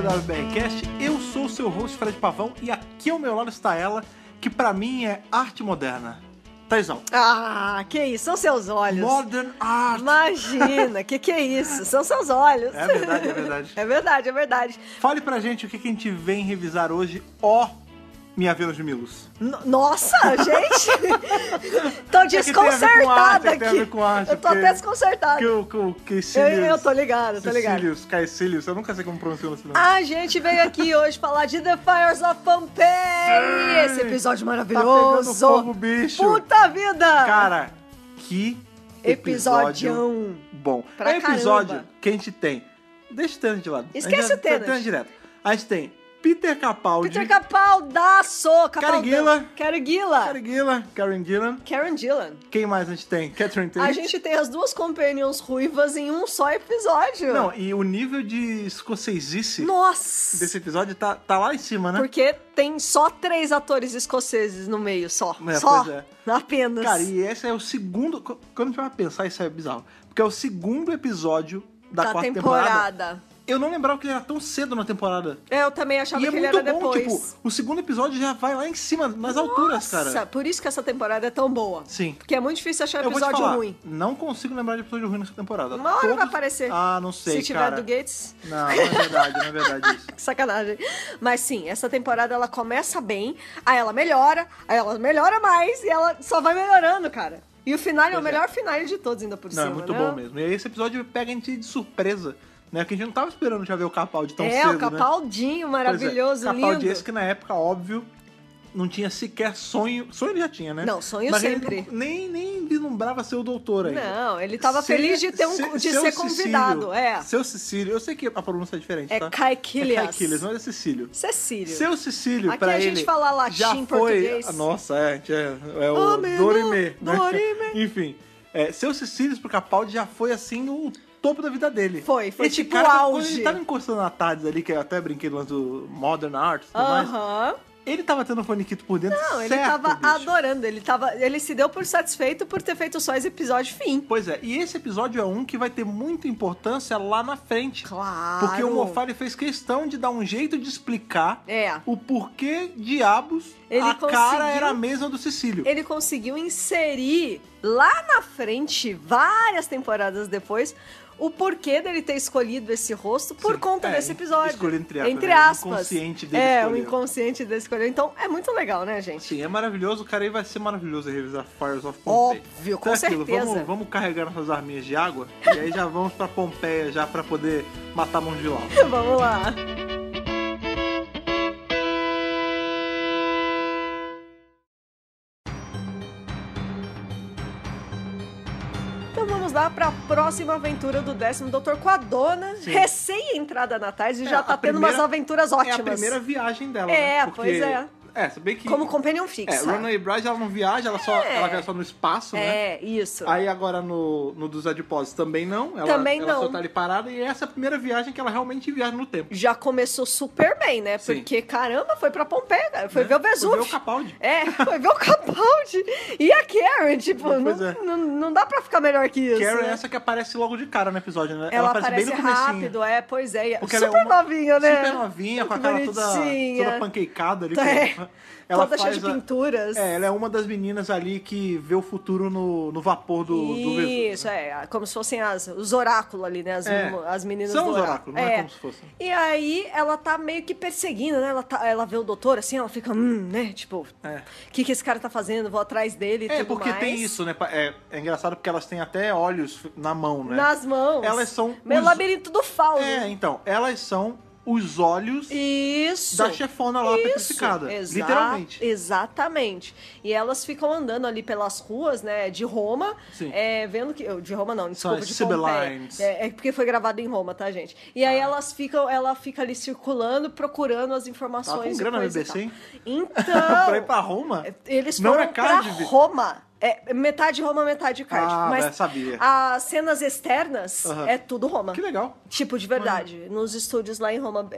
WBRcast, eu sou o seu host Fred Pavão e aqui ao meu lado está ela, que pra mim é arte moderna. Thaisão. Ah, que isso, são seus olhos. Modern art. Imagina, que é isso, são seus olhos. É verdade, é verdade. É verdade, é verdade. Fale pra gente o que a gente vem revisar hoje, ó minha Vênus de Milos. Nossa, gente! Tô desconcertada aqui. Tem a ver com arte, eu tô até desconcertada. Eu tô ligado, tô ligado. Caecilius, eu nunca sei como pronunciar esse nome. A gente veio aqui hoje falar de The Fires of Pompeii. Esse episódio maravilhoso. Tá pegando fogo, bicho. Puta vida! Cara, que episódio bom. Pra é um episódio caramba. que a gente tem... Deixa o Tênis de lado. Esquece o Tênis. Direto. A gente tem Peter Capaldi. Peter Capaldaço. Karen Gillan. Karen Gillan. Quem mais a gente tem? Catherine Tate. A gente tem as duas companions ruivas em um só episódio. Não, e o nível de escocesice Nossa! desse episódio tá lá em cima, né? Porque tem só 3 atores escoceses no meio, só. É, só. pois é. Apenas. Cara, e esse é o segundo... Quando a gente vai pensar, isso é bizarro. Porque é o segundo episódio da quarta temporada. Eu não lembrava que ele era tão cedo na temporada. Eu também achava que ele era era bom, depois. Tipo, o segundo episódio já vai lá em cima, nas alturas, cara. Nossa, por isso que essa temporada é tão boa. Sim. Porque é muito difícil achar Eu vou te episódio falar, ruim. não consigo lembrar de episódio ruim nessa temporada. Uma hora vai aparecer. Ah, não sei, Se tiver cara. do Gates. Não é verdade isso. Que sacanagem. Mas sim, essa temporada ela começa bem, aí ela melhora mais e ela só vai melhorando, cara. E o final é o melhor final de todos, ainda por cima, Não, é muito né? bom mesmo. E aí esse episódio pega a gente de surpresa, né? Que a gente não tava esperando já ver o Capaldi tão cedo, né? O Capaldinho maravilhoso, pois é. Capaldi lindo. esse que na época, óbvio, não tinha sequer sonho. Sonho ele já tinha, né? Não, sonho mas sempre. Ele nem vislumbrava ser o doutor ainda. Não, ele tava feliz de ser convidado. Seu Cecílio, eu sei que a pronúncia é diferente, é tá? Caecilias. É Caecilias, mas é Cecílio. Cecílio. Seu Cecílio, aqui pra ele... Aqui a gente fala latim, já foi... português. Nossa, é o Dorime. Dorime. Enfim, Seu Cecílio pro Capaldi já foi assim o topo da vida dele. Foi esse tipo cara, o auge. Quando ele tava encostando na tardes ali, que eu até brinquei do lance do Modern Art e tudo mais, ele tava tendo um faniquito por dentro. Não, certo, ele tava bicho. adorando. Ele se deu por satisfeito por ter feito só esse episódio fim. Pois é, e esse episódio é um que vai ter muita importância lá na frente. Claro. Porque o Moffat fez questão de dar um jeito de explicar o porquê diabos cara era a mesma do Cecílio. Ele conseguiu inserir lá na frente, várias temporadas depois, o porquê dele ter escolhido esse rosto por conta desse episódio. Escolhido entre aspas. O inconsciente dele escolheu. O inconsciente dele escolheu. Então, é muito legal, né, gente? Sim, é maravilhoso. Cara, aí vai ser maravilhoso revisar Fires of Pompeii. Óbvio, com certeza. Vamos carregar nossas arminhas de água e aí já vamos pra Pompeia já pra poder matar a mão de lá. Vamos lá. Então vamos lá para a próxima aventura do 10º Doutor com a dona, recém-entrada na tarde, e já tá tendo umas aventuras ótimas. É a primeira viagem dela, né? Porque, pois é. Se bem que... Como companion fixa. Runaway Bride, ela não viaja, ela viaja só no espaço, né? Isso. Aí agora no dos Adiposes também não. Ela só tá ali parada e essa é a primeira viagem que ela realmente viaja no tempo. Já começou super bem, né? Sim. Porque, caramba, foi pra Pompeia, cara. Foi ver o Vesúvio. Foi ver o Capaldi. Foi ver o Capaldi. E a Karen, tipo, não dá pra ficar melhor que isso. Karen né? é essa que aparece logo de cara no episódio, né? Ela aparece bem no comecinho. rápido, pois é. Porque super novinha, né? Super novinha, com a cara toda panqueicada ali. Ela toda cheia de pinturas. Ela é uma das meninas ali que vê o futuro no vapor do Vesúvio. Isso, como se fossem os oráculos ali, né? As meninas são do os oráculos, não é como se fossem. E aí, ela tá meio que perseguindo, né? Ela vê o doutor, assim, ela fica, né? Tipo, o que esse cara tá fazendo? Vou atrás dele e tudo porque mais. tem isso, né? É engraçado porque elas têm até olhos na mão, né? Nas mãos. Elas são... Meio labirinto do fauno. Então, elas são os olhos da chefona lá petrificada. Literalmente. Exatamente. E elas ficam andando ali pelas ruas, né, de Roma. Sim. Vendo que... De Roma não, desculpa, de Sibyllines. Pompeia. É porque foi gravado em Roma, tá, gente? E aí ela fica ali circulando, procurando as informações. Tá com grana na BBC, hein? Então... pra ir pra Roma? Eles foram pra Roma. Metade Roma, metade Cardiff. Mas sabia. as cenas externas é tudo Roma. Que legal. Tipo, de verdade. Nos estúdios lá em Roma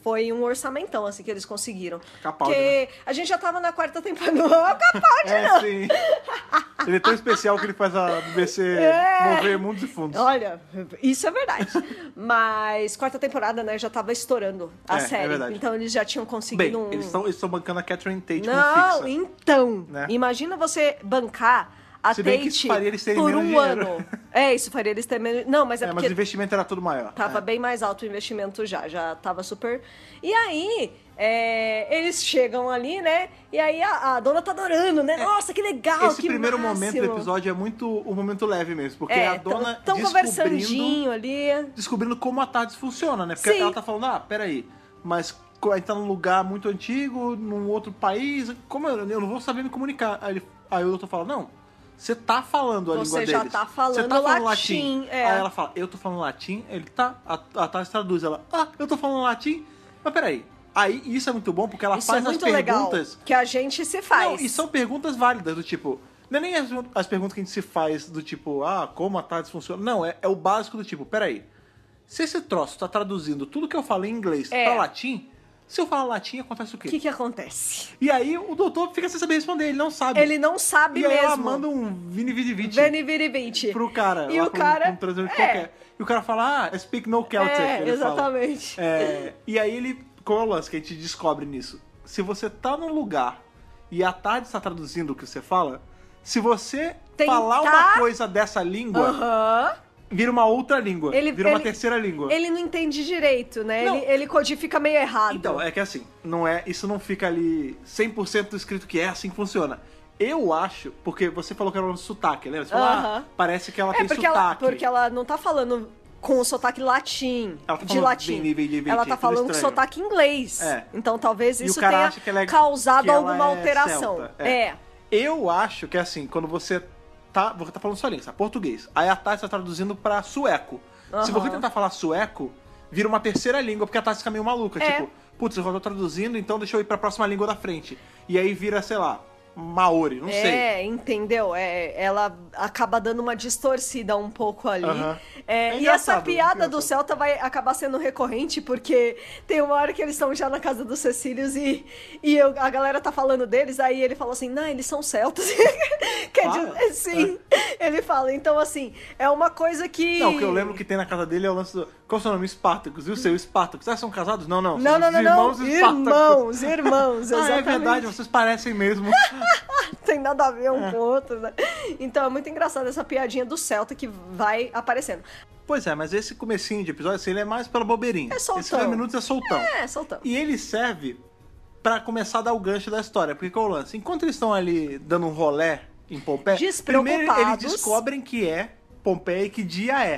foi um orçamentão, assim, que eles conseguiram. Capaldi, porque a gente já tava na 4ª temporada. Não é o Capaldi, não. Sim. Ele é tão especial que ele faz a BBC mover mundos e fundos. Olha, isso é verdade. Mas quarta temporada, né, já tava estourando a série. É verdade. Então eles já tinham conseguido Bem, eles estão bancando a Catherine Tate como Não, fixa. então, né? Imagina você bancar a Se bem que Tate isso faria eles terem por menos um dinheiro. ano. Isso faria eles terem menos... Não, mas é Mas porque o investimento era tudo maior. tava bem mais alto o investimento já tava super... E aí, eles chegam ali, né? E aí a dona tá adorando, né? Nossa, que legal, Esse que primeiro máximo. momento do episódio é muito o momento leve mesmo, porque a dona tão conversandinho ali. descobrindo como a TARDIS funciona, né? Porque Sim. ela tá falando, peraí, mas a gente tá num lugar muito antigo, num outro país, como eu não vou saber me comunicar? Aí o doutor fala, não, você tá falando a língua deles. Você já tá falando Você tá falando latim. Aí ela fala, eu tô falando latim, ele tá, a TARDIS traduz, ela, eu tô falando latim, mas peraí. Aí, isso é muito bom, porque ela Isso faz é muito as legal, perguntas... que a gente se faz. Não, e são perguntas válidas, do tipo... Não é nem as perguntas que a gente se faz do tipo, como a TARDIS funciona. Não, é o básico do tipo, peraí. Se esse troço tá traduzindo tudo que eu falei em inglês pra latim, se eu falar latim, acontece o quê? O que acontece? E aí o doutor fica sem saber responder, ele não sabe. Ele não sabe e aí mesmo. ela manda um Vini Vidi Vici Veni Vidi Vici. pro cara. E lá o cara... um traduzidor qualquer. E o cara fala, I speak no Celtic. Ele exatamente. fala. E aí ele... Qual é o lance que a gente descobre nisso? Se você tá num lugar e a TARDIS está traduzindo o que você fala, se você falar uma coisa dessa língua, vira uma outra língua. Vira uma terceira língua. Ele não entende direito, né? Ele codifica meio errado. Então, é que assim, isso não fica ali 100% escrito que é assim que funciona. Eu acho, porque você falou que era um sotaque, lembra? Você falou, parece que ela tem sotaque. Porque ela não tá falando com o sotaque latim, ela tá de latim. Ela tá falando com sotaque inglês. Então talvez isso tenha causado alguma alteração. Eu acho que assim, quando você tá falando sua língua, português, aí a TARDIS tá traduzindo pra sueco. Se você tentar falar sueco, vira uma terceira língua, porque a TARDIS fica meio maluca. Tipo, putz, eu já tô traduzindo, então deixa eu ir pra próxima língua da frente. E aí vira, sei lá, Maori, não sei. Entendeu? Ela acaba dando uma distorcida um pouco ali. E essa piada do Celta vai acabar sendo recorrente, porque tem uma hora que eles estão já na casa dos Cecílios e a galera tá falando deles, aí ele fala assim, não, eles são celtas. Quer dizer, sim, ele fala. Então, assim, é uma coisa que... Não, o que eu lembro que tem na casa dele é o lance do... Qual é o seu nome? Espartacus. E o seu? Espartacus. São casados? Não. Não. Irmãos, irmãos, exatamente. É verdade, vocês parecem mesmo. Tem nada a ver um com o outro, né? Então é muito engraçado essa piadinha do Celta que vai aparecendo. Pois é, mas esse comecinho de episódio, assim, ele é mais pela bobeirinha. É soltão. Esses 10 minutos é soltão. Soltão. E ele serve pra começar a dar o gancho da história. Porque qual é o lance? Enquanto eles estão ali dando um rolé em Pompeia, primeiro eles descobrem que é Pompeia e que dia é.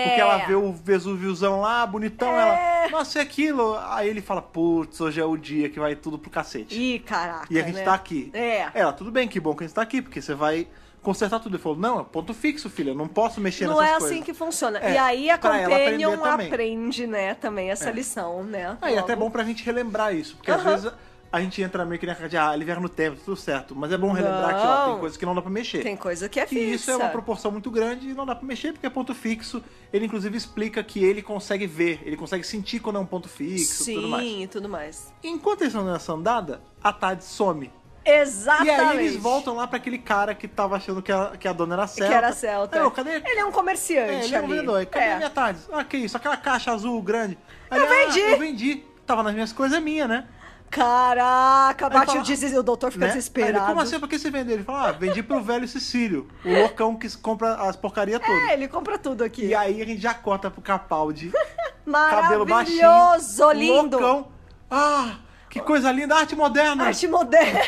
Porque ela vê o Vesúviozão lá, bonitão, ela... Nossa, é aquilo. Aí ele fala, putz, hoje é o dia que vai tudo pro cacete. Ih, caraca, e a gente tá aqui. Ela, tudo bem, que bom que a gente tá aqui, porque você vai consertar tudo. Ele falou, não, é ponto fixo, filha, eu não posso mexer nessas coisas. Não é assim que funciona. E aí a Companion aprende, né, também essa lição, né? É até bom pra gente relembrar isso, porque às vezes... A gente entra meio que na cara de, ele vier no tempo, tudo certo. Mas é bom relembrar que tem coisa que não dá pra mexer. Tem coisa que é fixa. E isso é uma proporção muito grande e não dá pra mexer, porque é ponto fixo. Ele, inclusive, explica que ele consegue ver, ele consegue sentir quando é um ponto fixo e tudo mais. Sim, e tudo mais. Enquanto eles estão nessa andada, a TARDIS some. Exatamente. E aí eles voltam lá pra aquele cara que tava achando que a dona era celta. Que era celta. Cadê? Ele é um comerciante ele é um vendedor. Cadê a minha TARDIS? Que isso? Aquela caixa azul grande. Aí, eu vendi. Tava nas minhas coisas, é minha, né? Caraca, bate o doutor fica desesperado. Ele, como assim? Por que você vendeu? Ele fala, vendi pro velho Cecílio, o loucão que compra as porcarias todas. Ele compra tudo aqui. E aí a gente já corta pro Capaldi. Maravilhoso, cabelo baixinho, lindo. Loucão. Que coisa linda, arte moderna. Arte moderna.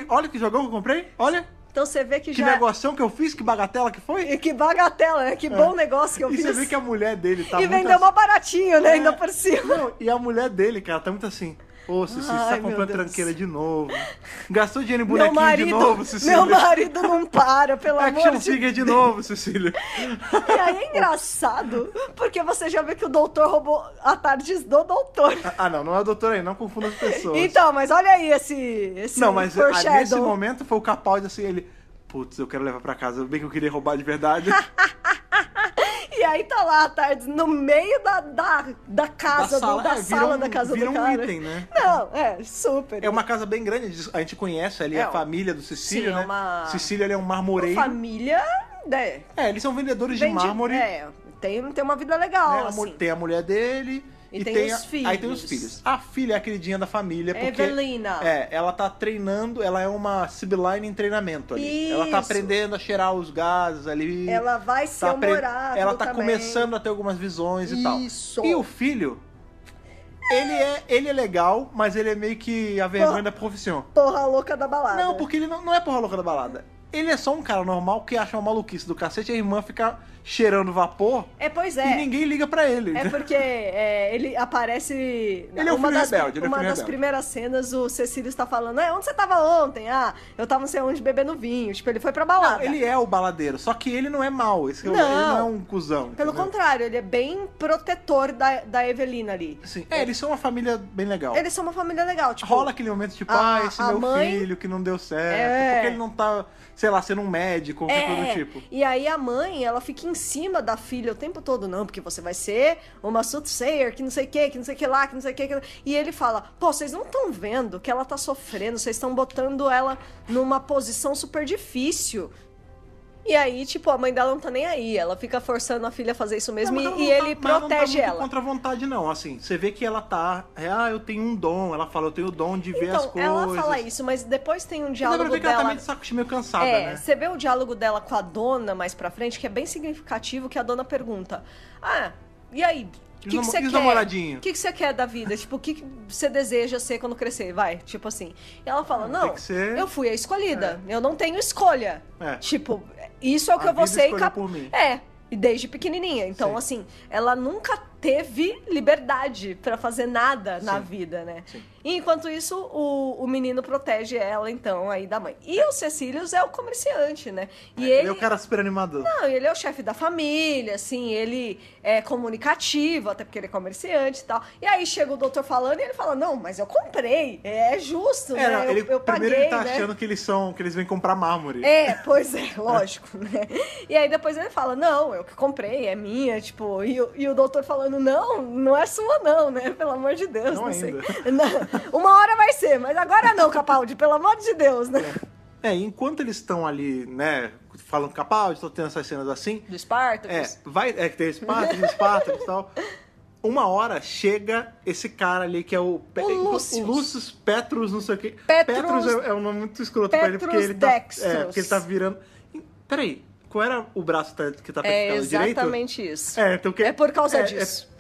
Olha que jogão que eu comprei, olha. Então você vê que já... Que negoção que eu fiz, que bagatela que foi. E que bagatela, né? Que bom negócio que eu fiz. E você vê que a mulher dele tá muito... E vendeu mó baratinho, né? Ainda por cima. Não, e a mulher dele, cara, tá muito assim... Ô, Cecília, você tá comprando tranqueira de novo. Gastou dinheiro em bonequinho de novo, Cecília. Meu marido não para, pelo amor de Deus. Action figure de novo, Cecília. E aí é engraçado, porque você já vê que o doutor roubou a TARDIS do doutor. Não é o doutor aí, não confunda as pessoas. Então, mas olha aí esse Não, mas nesse momento foi o Capaldi assim, ele... Putz, eu quero levar pra casa, bem que eu queria roubar de verdade. E aí tá lá, Tardes, no meio da casa, da sala da casa do cara. Um item, né? Não, super. É uma casa bem grande, a gente conhece ali a família do Cecílio, né? Cecílio, ele é um marmoreiro. Uma família... eles são vendedores de mármore. Tem uma vida legal, né? assim. Tem a mulher dele... E tem os filhos. Aí tem os filhos. A filha é a queridinha da família, porque... Evelina. Ela tá treinando, ela é uma Sibylline em treinamento ali. Isso. Ela tá aprendendo a cheirar os gases ali. Ela vai ser um oráculo Ela tá também. começando a ter algumas visões e tal. Isso. E o filho, ele é legal, mas ele é meio que a vergonha da profissão. Porra louca da balada. Não, porque ele não é porra louca da balada. Ele é só um cara normal que acha uma maluquice do cacete e a irmã fica cheirando vapor. Pois é. E ninguém liga pra ele. É porque ele aparece... Ele é um filho rebelde. Uma das primeiras cenas, o Cecílio está falando, onde você tava ontem? Eu tava não sei onde bebendo vinho. Tipo, ele foi pra balada. Não, ele é o baladeiro, só que ele não é mau. Ele não é um cuzão. Pelo contrário, ele é bem protetor da Evelina ali. Sim. Eles são uma família bem legal. Eles são uma família legal. Tipo, rola aquele momento tipo, esse meu filho que não deu certo. Porque ele não tá... sei lá, sendo um médico ou qualquer coisa do tipo. E aí a mãe, ela fica em cima da filha o tempo todo, não, porque você vai ser uma soothsayer, que não sei o que, que não sei o que lá, que não sei o que. E ele fala, vocês não estão vendo que ela tá sofrendo, vocês estão botando ela numa posição super difícil. E aí, tipo, a mãe dela não tá nem aí. Ela fica forçando a filha a fazer isso mesmo e ele protege ela. Não tá contra a vontade, não. Assim, você vê que ela tá... eu tenho um dom. Ela fala, eu tenho o dom de ver as coisas. Ela fala isso, mas depois tem um diálogo dela... que ela tá meio de saco meio cansada, né? Você vê o diálogo dela com a dona mais pra frente, que é bem significativo, que a dona pergunta, e aí... O que você quer? O que você quer da vida? Tipo, o que você deseja ser quando crescer? Vai, tipo assim. E ela fala, não, eu fui a escolhida. Eu não tenho escolha. Tipo, isso é o que eu vou ser. E desde pequenininha. Então, assim, ela nunca teve liberdade pra fazer nada na vida, né? Sim. E enquanto isso, o menino protege ela, então, aí da mãe. E o Cecílios é o comerciante, né? E ele é o cara super animador. Não, ele é o chefe da família, assim, ele é comunicativo, até porque ele é comerciante e tal. E aí chega o doutor falando e ele fala, não, mas eu comprei, é justo, né? Não, eu paguei, primeiro ele tá achando que eles vêm comprar mármore. Pois é, lógico, né? E aí depois ele fala, não, eu que comprei, é minha, tipo, e o doutor falando, não é sua não, né? Pelo amor de Deus, não sei. Não, uma hora vai ser, mas agora não, Capaldi, pelo amor de Deus, né? Enquanto eles estão ali, né, falando com Capaldi, estão tendo essas cenas assim... Do Spartacus. Que tem Spartacus e tal... Uma hora chega esse cara ali que é o Lúcius Petrus, não sei o quê. Petrus é um nome muito escroto pra ele, porque ele tá... porque ele tá virando... Peraí, qual era o braço que tá pegando direito? É exatamente isso. Então, é por causa disso.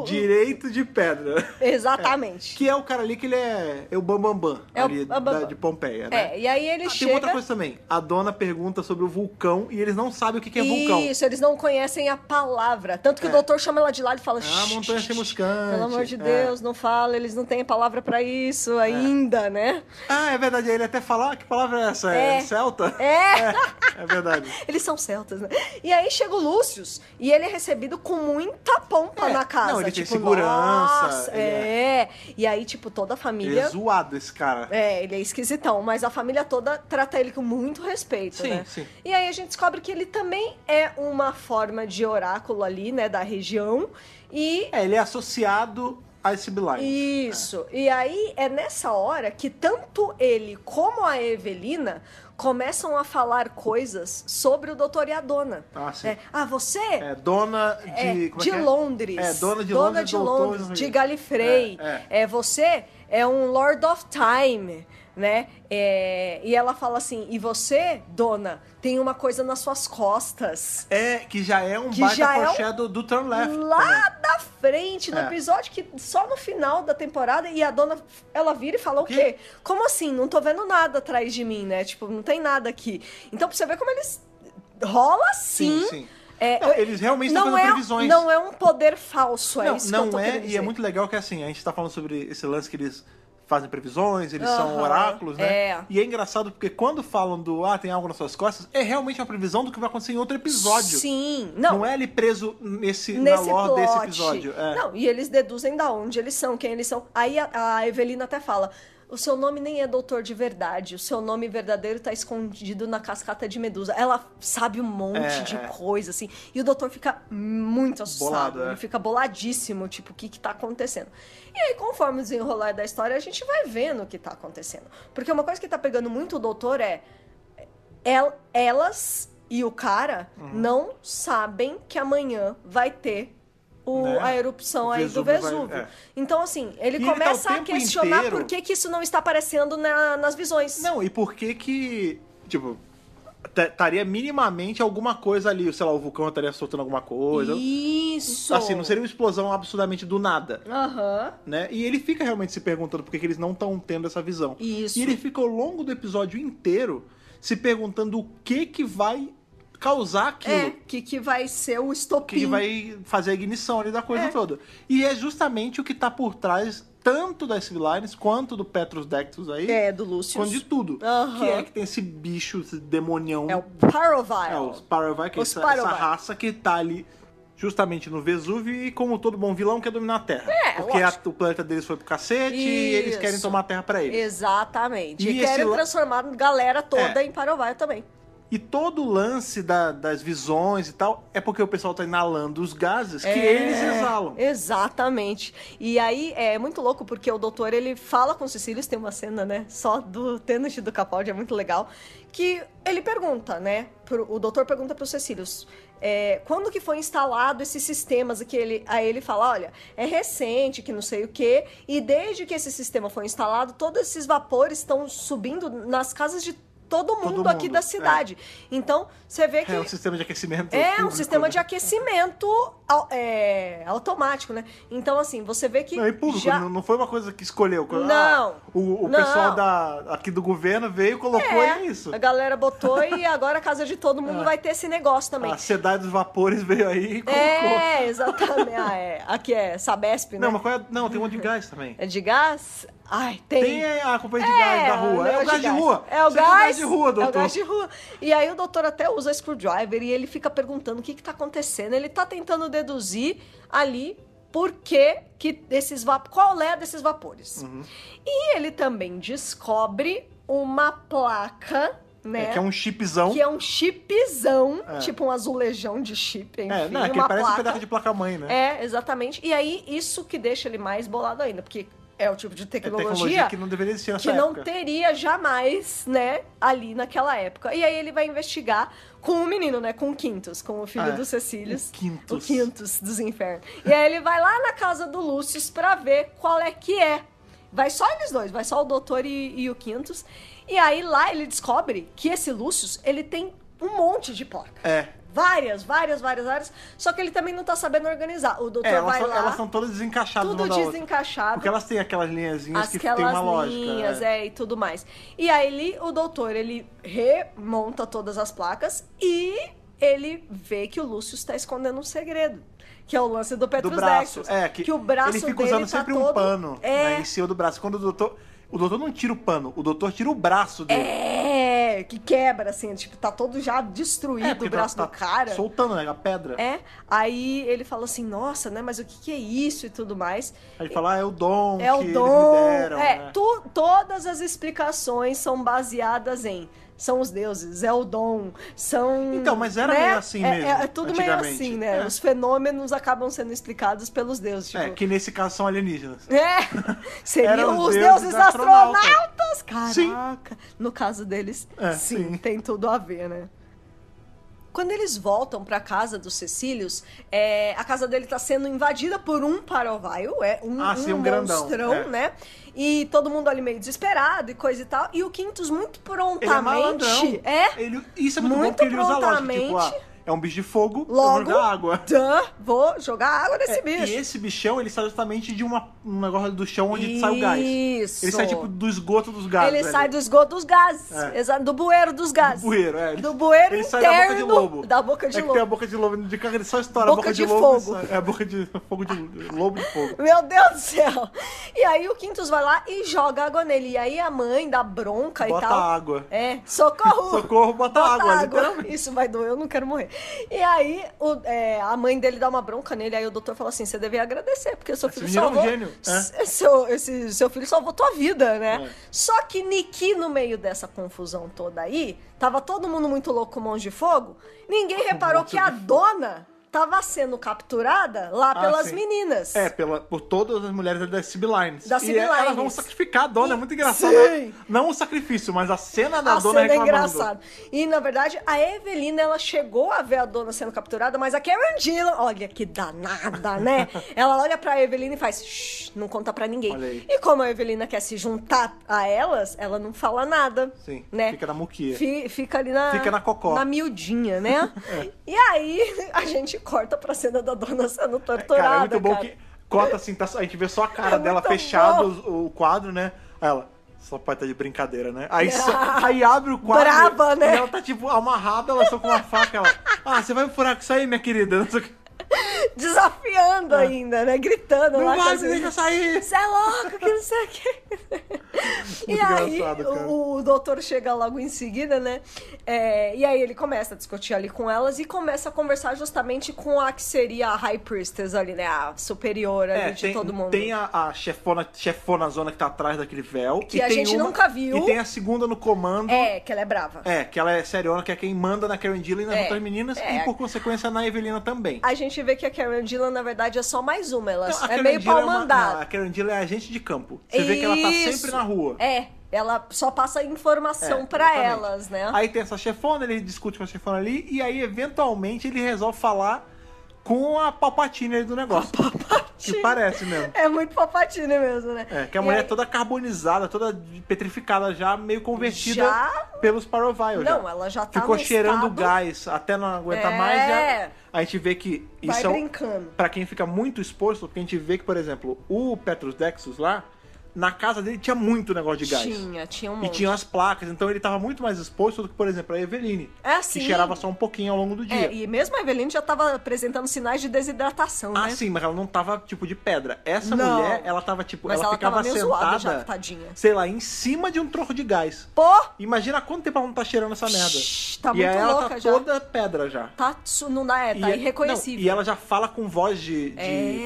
Direito de pedra. Exatamente. Que é o cara ali que ele é o Bambambam ali de Pompeia, né? E aí ele chega... Tem outra coisa também. A dona pergunta sobre o vulcão e eles não sabem o que é vulcão. Isso, eles não conhecem a palavra. Tanto que o doutor chama ela de lá e fala... montanha chamuscante. Pelo amor de Deus, não fala. Eles não têm a palavra pra isso ainda, né? É verdade. Aí ele até fala, que palavra é essa? É celta? É verdade. Eles são celtas, né? E aí chega o Lúcius e ele é recebido com muita pompa na casa. Não, ele tem segurança. Nossa, E aí, tipo, toda a família... Ele é zoado, esse cara. Ele é esquisitão, mas a família toda trata ele com muito respeito, né? Sim. E aí a gente descobre que ele também é uma forma de oráculo ali, né, da região. E... ele é associado a Sibylline. Isso. E aí é nessa hora que tanto ele como a Evelina começam a falar coisas sobre o doutor e a dona. Sim. Você... dona de... de Londres. Dona de Londres, de Galifrey. Você é um Lord of Time, né? E ela fala assim, e você, dona, tem uma coisa nas suas costas. Que já é um baita foreshadow do Turn Left. Lá da frente, no episódio que só no final da temporada, e a dona, ela vira e fala, o quê? Como assim? Não tô vendo nada atrás de mim, né? Tipo, não tem nada aqui. Então, pra você ver como eles... Rola sim. Sim. Eles realmente estão fazendo previsões. Não é um poder falso, isso que eu tô querendo dizer. E é muito legal que, assim, a gente tá falando sobre esse lance que eles fazem previsões, eles são oráculos, né? E é engraçado porque quando falam tem algo nas suas costas, é realmente uma previsão do que vai acontecer em outro episódio. Sim. Não é ele preso na lore desse episódio. Não, e eles deduzem da onde eles são, quem eles são. Aí a Evelina até fala... o seu nome nem é doutor de verdade, o seu nome verdadeiro tá escondido na cascata de Medusa. Ela sabe um monte de coisa, assim, e o doutor fica muito assustado, bolado, ele fica boladíssimo, tipo, o que tá acontecendo? E aí, conforme o desenrolar da história, a gente vai vendo o que tá acontecendo. Porque uma coisa que tá pegando muito o doutor elas e o cara não sabem que amanhã vai ter a erupção aí do Vesúvio. Então, assim, ele começa a questionar por que isso não está aparecendo nas visões. Não, e por que tipo, estaria minimamente alguma coisa ali, sei lá, o vulcão estaria soltando alguma coisa. Isso! Assim, não seria uma explosão absurdamente do nada. Né? E ele fica realmente se perguntando por que eles não estão tendo essa visão. Isso. E ele fica ao longo do episódio inteiro se perguntando o que vai causar aquilo. Que vai ser o estopim. Que vai fazer a ignição ali da coisa toda. E é justamente o que tá por trás tanto das Civilines quanto do Petrus Dectus aí. Do Lucius. Quanto de tudo. Que tem esse bicho, esse demonião. É o Parovile. Os Parovile, que é essa raça que tá ali justamente no Vesúvio e como todo bom vilão quer dominar a Terra. Porque o planeta deles foi pro cacete e eles querem tomar a Terra pra eles. Exatamente. E querem transformar a galera toda em Parovile também. E todo o lance das visões e tal é porque o pessoal tá inalando os gases que eles exalam. Exatamente. E aí é muito louco porque o doutor, ele fala com o Cecilius, tem uma cena, né, só do Tennant e do Capaldi, é muito legal, que ele pergunta, né, o doutor pergunta pro Cecilius, quando que foi instalado esses sistemas que aí ele fala, olha, é recente, que não sei o quê, e desde que esse sistema foi instalado, todos esses vapores estão subindo nas casas de todo mundo aqui da cidade. Então, você vê que... É um sistema de aquecimento um sistema de aquecimento automático, né? Então, assim, você vê que... Não, e público, não foi uma coisa que escolheu. Não. O pessoal aqui do governo veio e colocou isso. A galera botou e agora a casa de todo mundo vai ter esse negócio também. A Cidade dos Vapores veio aí e colocou. Exatamente. Aqui é Sabesp, né? Não, mas não, tem um de gás também. É de gás? Ai, tem. Tem a companhia de gás da rua. É o gás de rua. É o gás de rua, doutor. É o gás de rua. E aí o doutor até usa screwdriver e ele fica perguntando o que tá acontecendo. Ele tá tentando deduzir ali por que qual é desses vapores. E ele também descobre uma placa, né? Que é um chipzão. Tipo um azulejão de chip, enfim. Que parece um pedaço de placa-mãe, né? Exatamente. E aí, isso que deixa ele mais bolado ainda, porque é o tipo de tecnologia que não deveria existir nessa que época. não teria jamais, né, ali naquela época. E aí ele vai investigar com o menino, né, com o Quintus, com o filho do Cecilius. O Quintus dos infernos. E aí ele vai lá na casa do Lucius pra ver qual é que é. Vai só eles dois, vai só o doutor e o Quintus. E aí lá ele descobre que esse Lucius, ele tem um monte de placa. Várias. Só que ele também não tá sabendo organizar. O doutor vai lá... Elas são todas desencaixadas tudo desencaixado. Porque elas têm aquelas linhazinhas que tem uma lógica. Linhas, e tudo mais. E aí o doutor, ele remonta todas as placas e ele vê que o Lucius tá escondendo um segredo. Que é o lance do Petrus Dectus. Que o braço ele fica dele usando sempre todo... um pano em cima do braço. Quando o doutor não tira o pano, o doutor tira o braço dele. Que quebra, assim, tipo, tá todo já destruído o braço do cara. Soltando, né, a pedra. Aí ele fala assim, nossa, né, mas o que é isso e tudo mais. Aí ele fala, é o dom que eles me deram. Né? Todas as explicações são baseadas em... São os deuses, é o dom, são... Então, mas era meio assim mesmo, É tudo meio assim, né? Os fenômenos acabam sendo explicados pelos deuses. Tipo... que nesse caso são alienígenas. Seriam os deuses astronautas! Caraca! Sim. No caso deles, sim, tem tudo a ver, né? Quando eles voltam pra casa dos Cecilius, a casa dele tá sendo invadida por um Parovile, um grandão, monstrão, né? E todo mundo ali meio desesperado e coisa e tal. E o Quintus muito prontamente... Isso é muito bom porque ele usa lógica, tipo, é um bicho de fogo, logo, eu vou jogar água. Vou jogar água nesse bicho. E esse bichão, ele sai justamente de um negócio do chão onde sai o gás. Isso. Ele sai, tipo, do esgoto dos gases. Ele sai do esgoto dos gases. Do bueiro dos gases. Do bueiro ele interno. Sai da boca de lobo. Da boca de lobo. Que tem a boca de lobo de carga, ele só estoura a boca de lobo. Fogo. A boca de fogo de lobo de fogo. Meu Deus do céu. E aí o Quintus vai lá e joga água nele. E aí a mãe dá bronca e tal. Bota água. Socorro. Socorro, bota água. Isso vai doer, eu não quero morrer. E aí, a mãe dele dá uma bronca nele, aí o doutor fala assim, você deve agradecer, porque seu filho salvou... Seu filho salvou tua vida, né? Só que Nikki, no meio dessa confusão toda aí, tava todo mundo muito louco com mãos de fogo, ninguém reparou que a dona... tava sendo capturada lá pelas meninas. Por todas as mulheres da Sibyllines. Da Sibyllines. E elas vão sacrificar a dona, é muito engraçado. Sim. Não o sacrifício, mas a cena da dona reclamando. É engraçado. E, na verdade, a Evelina, ela chegou a ver a dona sendo capturada, mas a Karen Gillan, olha que danada, né? Ela olha pra Evelina e faz, shh, não conta pra ninguém. E como a Evelina quer se juntar a elas, ela não fala nada. Sim, né? fica na muquia. Fica ali fica na cocó. Na miudinha, né? E aí, a gente corta pra cena da dona sendo torturada, cara. É muito bom que corta assim, a gente vê só a cara dela fechado o quadro, né? Aí ela, só pode estar de brincadeira, né? Aí abre o quadro. Brava, né? E ela tá tipo amarrada, ela só com uma faca, ela, você vai me furar com isso aí, minha querida? Não sei o que. Desafiando ainda, né? Gritando não lá. Não vai, me deixa sair! Você é louco, que não sei o que. E aí, o doutor chega logo em seguida, né? E aí ele começa a discutir ali com elas e começa a conversar justamente com a que seria a High Priestess ali, né? A superior ali de todo mundo. Tem a chefona zona que tá atrás daquele véu. Que a gente nunca viu. E tem a segunda no comando. Que ela é brava. Que ela é seriona, que é quem manda na Karen Gillan e nas outras meninas. E por consequência na Evelina também. A gente vê que a Karen Gillan, na verdade, é só mais uma. Ela é meio pau mandada. A Karen Gillan é agente de campo. Você vê que ela tá sempre na rua. Ela só passa informação pra elas, né? Aí tem essa chefona, ele discute com a chefona ali, e aí, eventualmente, ele resolve falar com a Palpatine ali do negócio. Que parece mesmo. É muito Palpatine mesmo, né? Que a mulher é toda carbonizada, toda petrificada já, meio convertida pelos Paroviles. Não, ela já tá ficou cheirando gás, até não aguentar mais. A gente vê que isso vai brincando. Pra quem fica muito exposto, porque a gente vê que, por exemplo, o Petrus Dexus lá, na casa dele tinha muito negócio de gás. Tinha um monte. E tinha as placas, então ele tava muito mais exposto do que, por exemplo, a Eveline. Sim. Que cheirava só um pouquinho ao longo do dia. E mesmo a Eveline já tava apresentando sinais de desidratação, né? Sim, mas ela não tava, tipo, de pedra. Essa mulher, ela tava, tipo, mas ela ficava tava sentada, já, tadinha. sei lá, em cima de um troço de gás. Pô! Imagina quanto tempo ela não tá cheirando essa merda. Tá muito ela louca tá já. toda pedra já. Tá irreconhecível. E ela já fala com voz de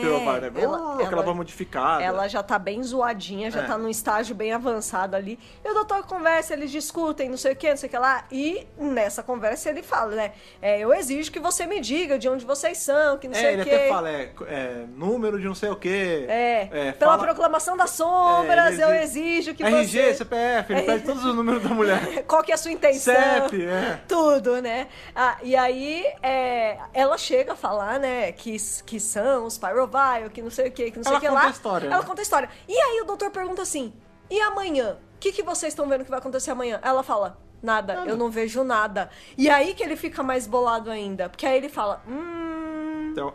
Pyrovile, né? Aquela voz modificada. Ela já tá bem zoadinha, já tá num estágio bem avançado ali. E o doutor conversa, eles discutem, não sei o que lá. E nessa conversa ele fala, né? Eu exijo que você me diga de onde vocês são, que não sei o que. Ele até fala, número de não sei o que. Pela proclamação das sombras, eu exijo que RG, você... RG, CPF, ele pede todos os números da mulher. Qual que é a sua intenção? CEP, Tudo, né? E aí, ela chega a falar, né, que são os Pyrovile, que não sei o que não sei o que lá. Ela conta a história. Ela conta a história. E aí o doutor pergunta assim, e amanhã? O que vocês estão vendo que vai acontecer amanhã? Ela fala, nada, eu não vejo nada. E aí que ele fica mais bolado ainda. Porque aí ele fala, Então,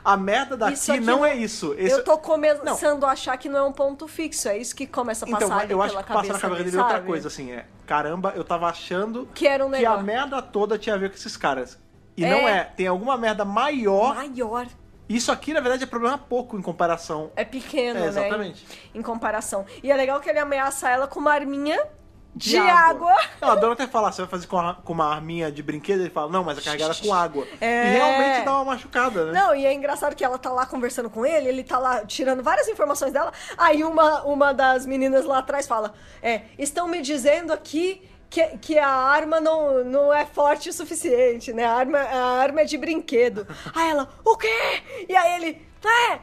a merda daqui não é isso. Eu tô começando a achar que não é um ponto fixo. É isso que começa a passar ali pela cabeça. Eu acho que passa na cabeça dele outra coisa, assim, caramba, eu tava achando que era um negócio. Que a merda toda tinha a ver com esses caras. E não é. Tem alguma merda maior. Isso aqui, na verdade, é problema pouco em comparação. É pequeno, né? Exatamente. Em comparação. E é legal que ele ameaça ela com uma arminha de água. Não, a dona até fala, você vai fazer com uma arminha de brinquedo? Ele fala, não, mas é carregada com água. E realmente dá uma machucada, né? Não, e é engraçado que ela tá lá conversando com ele tá lá tirando várias informações dela. Aí uma das meninas lá atrás fala, estão me dizendo aqui que a arma não é forte o suficiente, né? A arma é de brinquedo. Aí ela, o quê? E aí ele,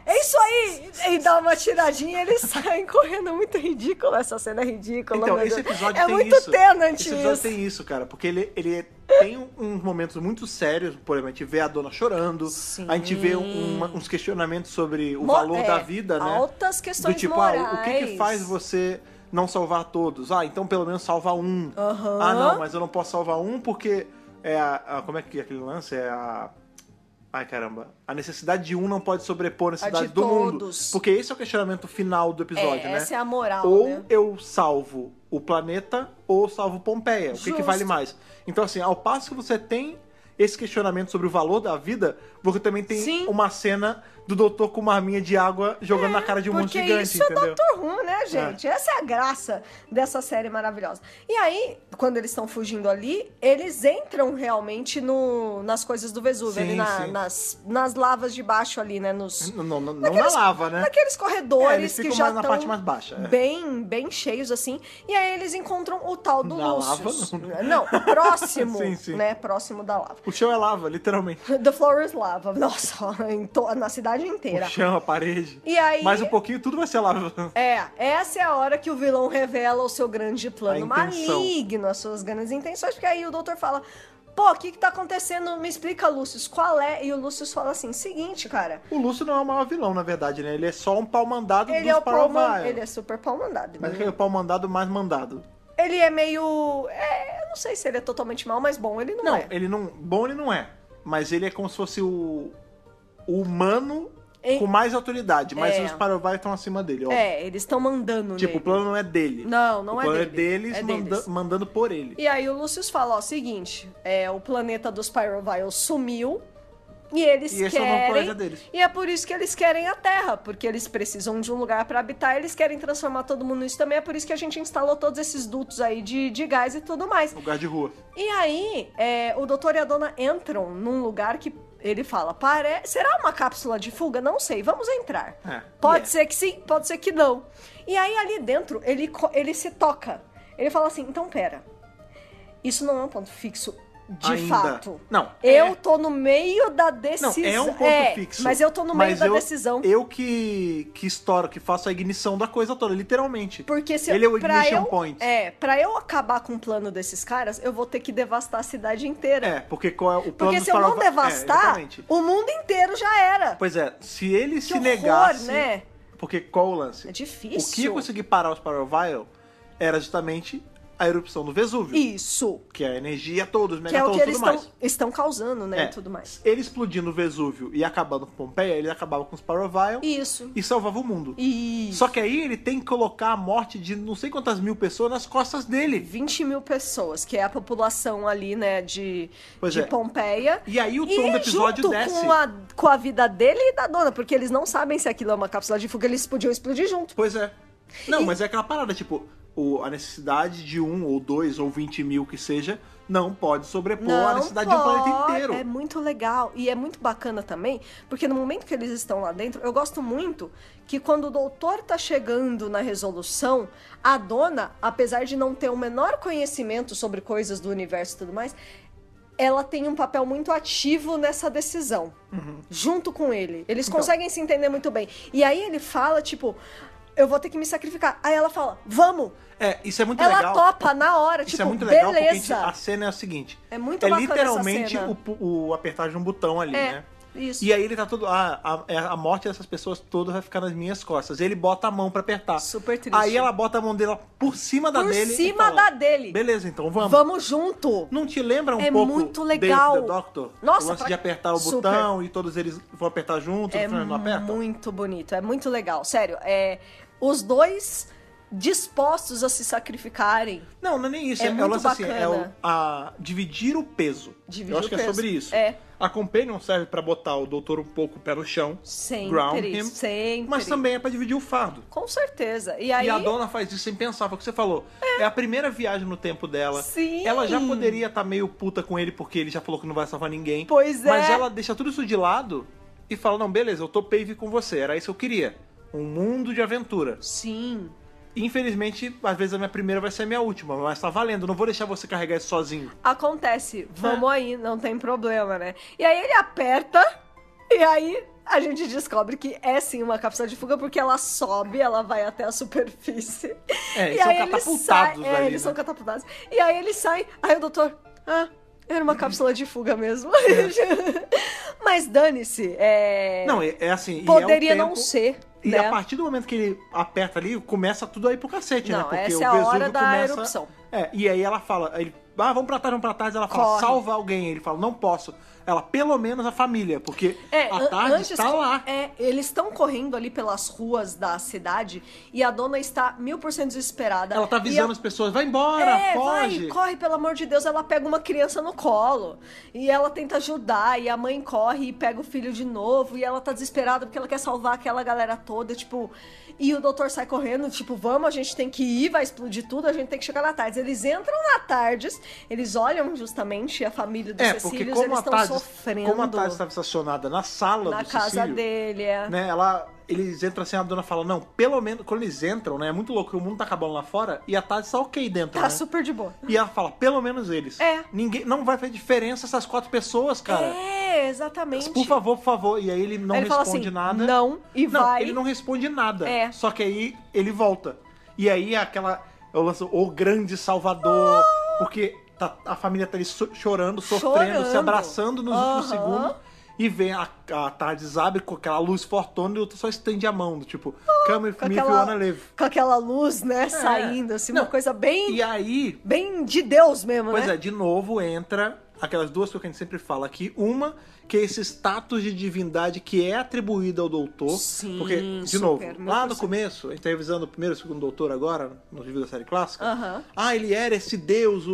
é isso aí! E dá uma tiradinha e eles saem correndo. Muito ridículo, essa cena é ridícula. Então, esse episódio tem muito isso. Tenant esse episódio tem isso, cara, porque ele tem uns momentos muito sérios, por exemplo, a gente vê a dona chorando, a gente vê uns questionamentos sobre o valor da vida, né? Altas questões do tipo, morais. O que faz você não salvar todos? Então pelo menos salva um. Não, mas eu não posso salvar um porque como é que é aquele lance? Ai, caramba. A necessidade de um não pode sobrepor a necessidade do mundo. Porque esse é o questionamento final do episódio, né? Essa é a moral, ou eu salvo o planeta, ou salvo Pompeia. O que vale mais? Então, assim, ao passo que você tem esse questionamento sobre o valor da vida, você também tem uma cena do doutor com uma arminha de água jogando na cara de um monte gigante, entendeu? Porque isso é Dr. Who, né, gente? Essa é a graça dessa série maravilhosa. E aí, quando eles estão fugindo ali, eles entram realmente nas coisas do Vesúvio, ali nas lavas de baixo ali, né? Não na lava, né? Naqueles corredores que já estão na parte mais baixa. Bem cheios, assim. E aí eles encontram o tal do Lucius. Não, próximo, né? Próximo da lava. O chão é lava, literalmente. The floor is lava. Nossa, na cidade inteira. O chão, a parede. E aí, mais um pouquinho, tudo vai ser lava. Essa é a hora que o vilão revela o seu grande plano maligno, as suas grandes intenções, porque aí o doutor fala, pô, o que tá acontecendo? Me explica, Lucius, qual é? E o Lucius fala assim, seguinte, cara... O Lucius não é o maior vilão, na verdade, né? Ele é só um pau-mandado dos Power. Ele é super pau-mandado. Mas ele é o pau-mandado mais mandado. Ele é meio... eu não sei se ele é totalmente mal, mas bom ele não é. Bom ele não é. Mas ele é como se fosse o humano... com mais autoridade, mas os Paraguaios estão acima dele, ó. Eles estão mandando nele. O plano não é dele. Não é dele. O plano é deles, mandando por ele. E aí o Lucius fala, ó, seguinte, o planeta dos Pyroviles sumiu e eles querem... deles. E é por isso que eles querem a Terra, porque eles precisam de um lugar pra habitar, eles querem transformar todo mundo nisso também, é por isso que a gente instalou todos esses dutos aí de gás e tudo mais. Lugar de rua. E aí, o doutor e a dona entram num lugar que ele fala, será uma cápsula de fuga? Não sei, vamos entrar. Pode ser que sim, pode ser que não. E aí ali dentro, ele se toca. Ele fala assim, então pera, isso não é um ponto fixo de fato. Não. Eu tô no meio da decisão. Não, é um ponto fixo. Mas eu tô no meio da decisão. Eu que estouro, que faço a ignição da coisa toda, literalmente. Porque se ele é o ignition point. Pra eu acabar com o plano desses caras, eu vou ter que devastar a cidade inteira. Porque qual é o plano? Porque se eu não devastar, o mundo inteiro já era. Pois é, se ele se negasse... né? Porque qual o lance? É difícil. O que ia conseguir parar os Pyrovile era justamente... a erupção do Vesúvio. Isso. Que é a energia toda, os megatons e tudo mais. Estão causando, né, e tudo mais. Ele explodindo o Vesúvio e acabando com Pompeia, ele acabava com os Pyrovile. Isso. E salvava o mundo. Isso. Só que aí ele tem que colocar a morte de não sei quantas mil pessoas nas costas dele. 20 mil pessoas, que é a população ali, né, de Pompeia. E aí o tom do episódio desce. Com a vida dele e da dona, porque eles não sabem se aquilo é uma cápsula de fuga, eles podiam explodir junto. Pois é. Não, mas é aquela parada, tipo... a necessidade de 1 ou 2 ou 20 mil que seja, não pode sobrepor a necessidade de um planeta inteiro. É muito legal. E é muito bacana também, porque no momento que eles estão lá dentro, eu gosto muito que quando o doutor tá chegando na resolução, a dona, apesar de não ter o menor conhecimento sobre coisas do universo e tudo mais, ela tem um papel muito ativo nessa decisão, junto com ele. Eles conseguem se entender muito bem. E aí ele fala, tipo... eu vou ter que me sacrificar. Aí ela fala, vamos! Isso é muito legal. Ela topa na hora, isso é muito legal beleza. Porque a cena é a seguinte. É muito bacana literalmente essa cena. o apertar de um botão ali, né? Isso. E aí ele tá todo... a morte dessas pessoas todas vai ficar nas minhas costas. Ele bota a mão pra apertar. Super triste. Aí ela bota a mão dela por cima da dele. Por cima da dele. Beleza, então vamos. Vamos junto. Não te lembra um pouco muito legal. Dave the Doctor? Nossa, o lance de apertar o botão e todos eles vão apertar junto, não aperta? É muito bonito, é muito legal. Sério, os dois dispostos a se sacrificarem. Não é nem isso. É muito lance bacana. Assim, dividir o peso. Eu acho que é sobre isso. A Companion serve pra botar o doutor um pouco o pé no chão. Sempre. Mas também é pra dividir o fardo. Com certeza. E aí... a dona faz isso sem pensar. Foi o que você falou. É a primeira viagem no tempo dela. Sim. Ela já poderia estar meio puta com ele porque ele já falou que não vai salvar ninguém. Pois é. Mas ela deixa tudo isso de lado e fala, não, beleza, eu topei vir com você. Era isso que eu queria. Um mundo de aventura. Sim. Infelizmente, às vezes a minha primeira vai ser a minha última, mas tá valendo, não vou deixar você carregar isso sozinho. Acontece, vamos aí, não tem problema, né? E aí ele aperta, e aí a gente descobre que é sim uma cápsula de fuga, porque ela sobe, ela vai até a superfície. Eles são catapultados ali, eles são catapultados. E aí ele sai, aí o doutor, era uma cápsula de fuga mesmo. Mas dane-se, Não, é assim... poderia não ser. E né? a partir do momento que ele aperta ali, começa tudo aí pro cacete, né? Porque essa é a hora da erupção. E aí ela fala, vamos pra trás. Ela fala, salva alguém. Ele fala, não posso. Ela, pelo menos a família, porque a tarde está lá. Eles estão correndo ali pelas ruas da cidade e a dona está 1000% desesperada. Ela tá avisando as pessoas, vai embora, foge. Corre, pelo amor de Deus. Ela pega uma criança no colo e ela tenta ajudar e a mãe corre e pega o filho de novo e ela tá desesperada porque ela quer salvar aquela galera toda, tipo... E o doutor sai correndo, tipo, vamos, a gente tem que ir, vai explodir tudo, a gente tem que chegar na tarde. Eles entram na tarde, eles olham justamente a família dos Cecílios, eles estão sofrendo. Como a Tarde estava estacionada na sala do Cecílio... Na casa dele, né, eles entram assim, a dona fala, não, pelo menos... Quando eles entram, né, é muito louco, o mundo tá acabando lá fora e a Tarde está ok dentro, Tá super de boa. E ela fala, pelo menos eles. Ninguém, não vai fazer diferença essas 4 pessoas, cara. Exatamente. Por favor. E aí ele não responde assim, nada. Não, ele não responde nada. Só que aí ele volta. E aí eu lanço o grande salvador, porque a família tá ali chorando, sofrendo, se abraçando nos últimos segundos. E vem a Tardes abre com aquela luz fortona e o outro só estende a mão, tipo, come with me if you wanna live. Com aquela luz, né, saindo, assim, uma coisa bem... E aí... Bem de Deus mesmo, né? Pois de novo entra aquelas duas coisas que a gente sempre fala aqui. Uma, que é esse status de divindade que é atribuído ao doutor. Sim, porque, de novo, lá no começo, a gente tá revisando o primeiro e o segundo doutor agora, no review da série clássica. Ele era esse deus,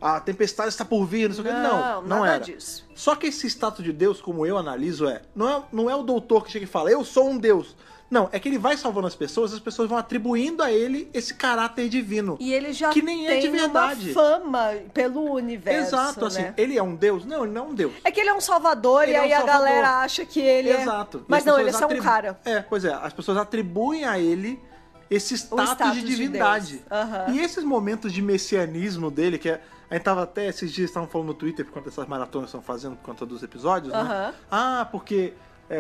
a tempestade está por vir, não sei o que. Não era. Disso. Só que esse status de Deus, como eu analiso, não é o doutor que chega e fala, eu sou um deus. Não, é que ele vai salvando as pessoas vão atribuindo a ele esse caráter divino. E ele já que nem tem é de verdade. uma fama pelo universo. Exato, assim, ele é um deus? Não, ele não é um deus. É que ele é um salvador e aí a galera acha que ele Exato. Mas não, ele é só um cara. Pois é, as pessoas atribuem a ele esse status de divindade. De e esses momentos de messianismo dele, que a gente tava até esses dias estavam falando no Twitter por conta dessas maratonas que estão fazendo por conta dos episódios, né? Porque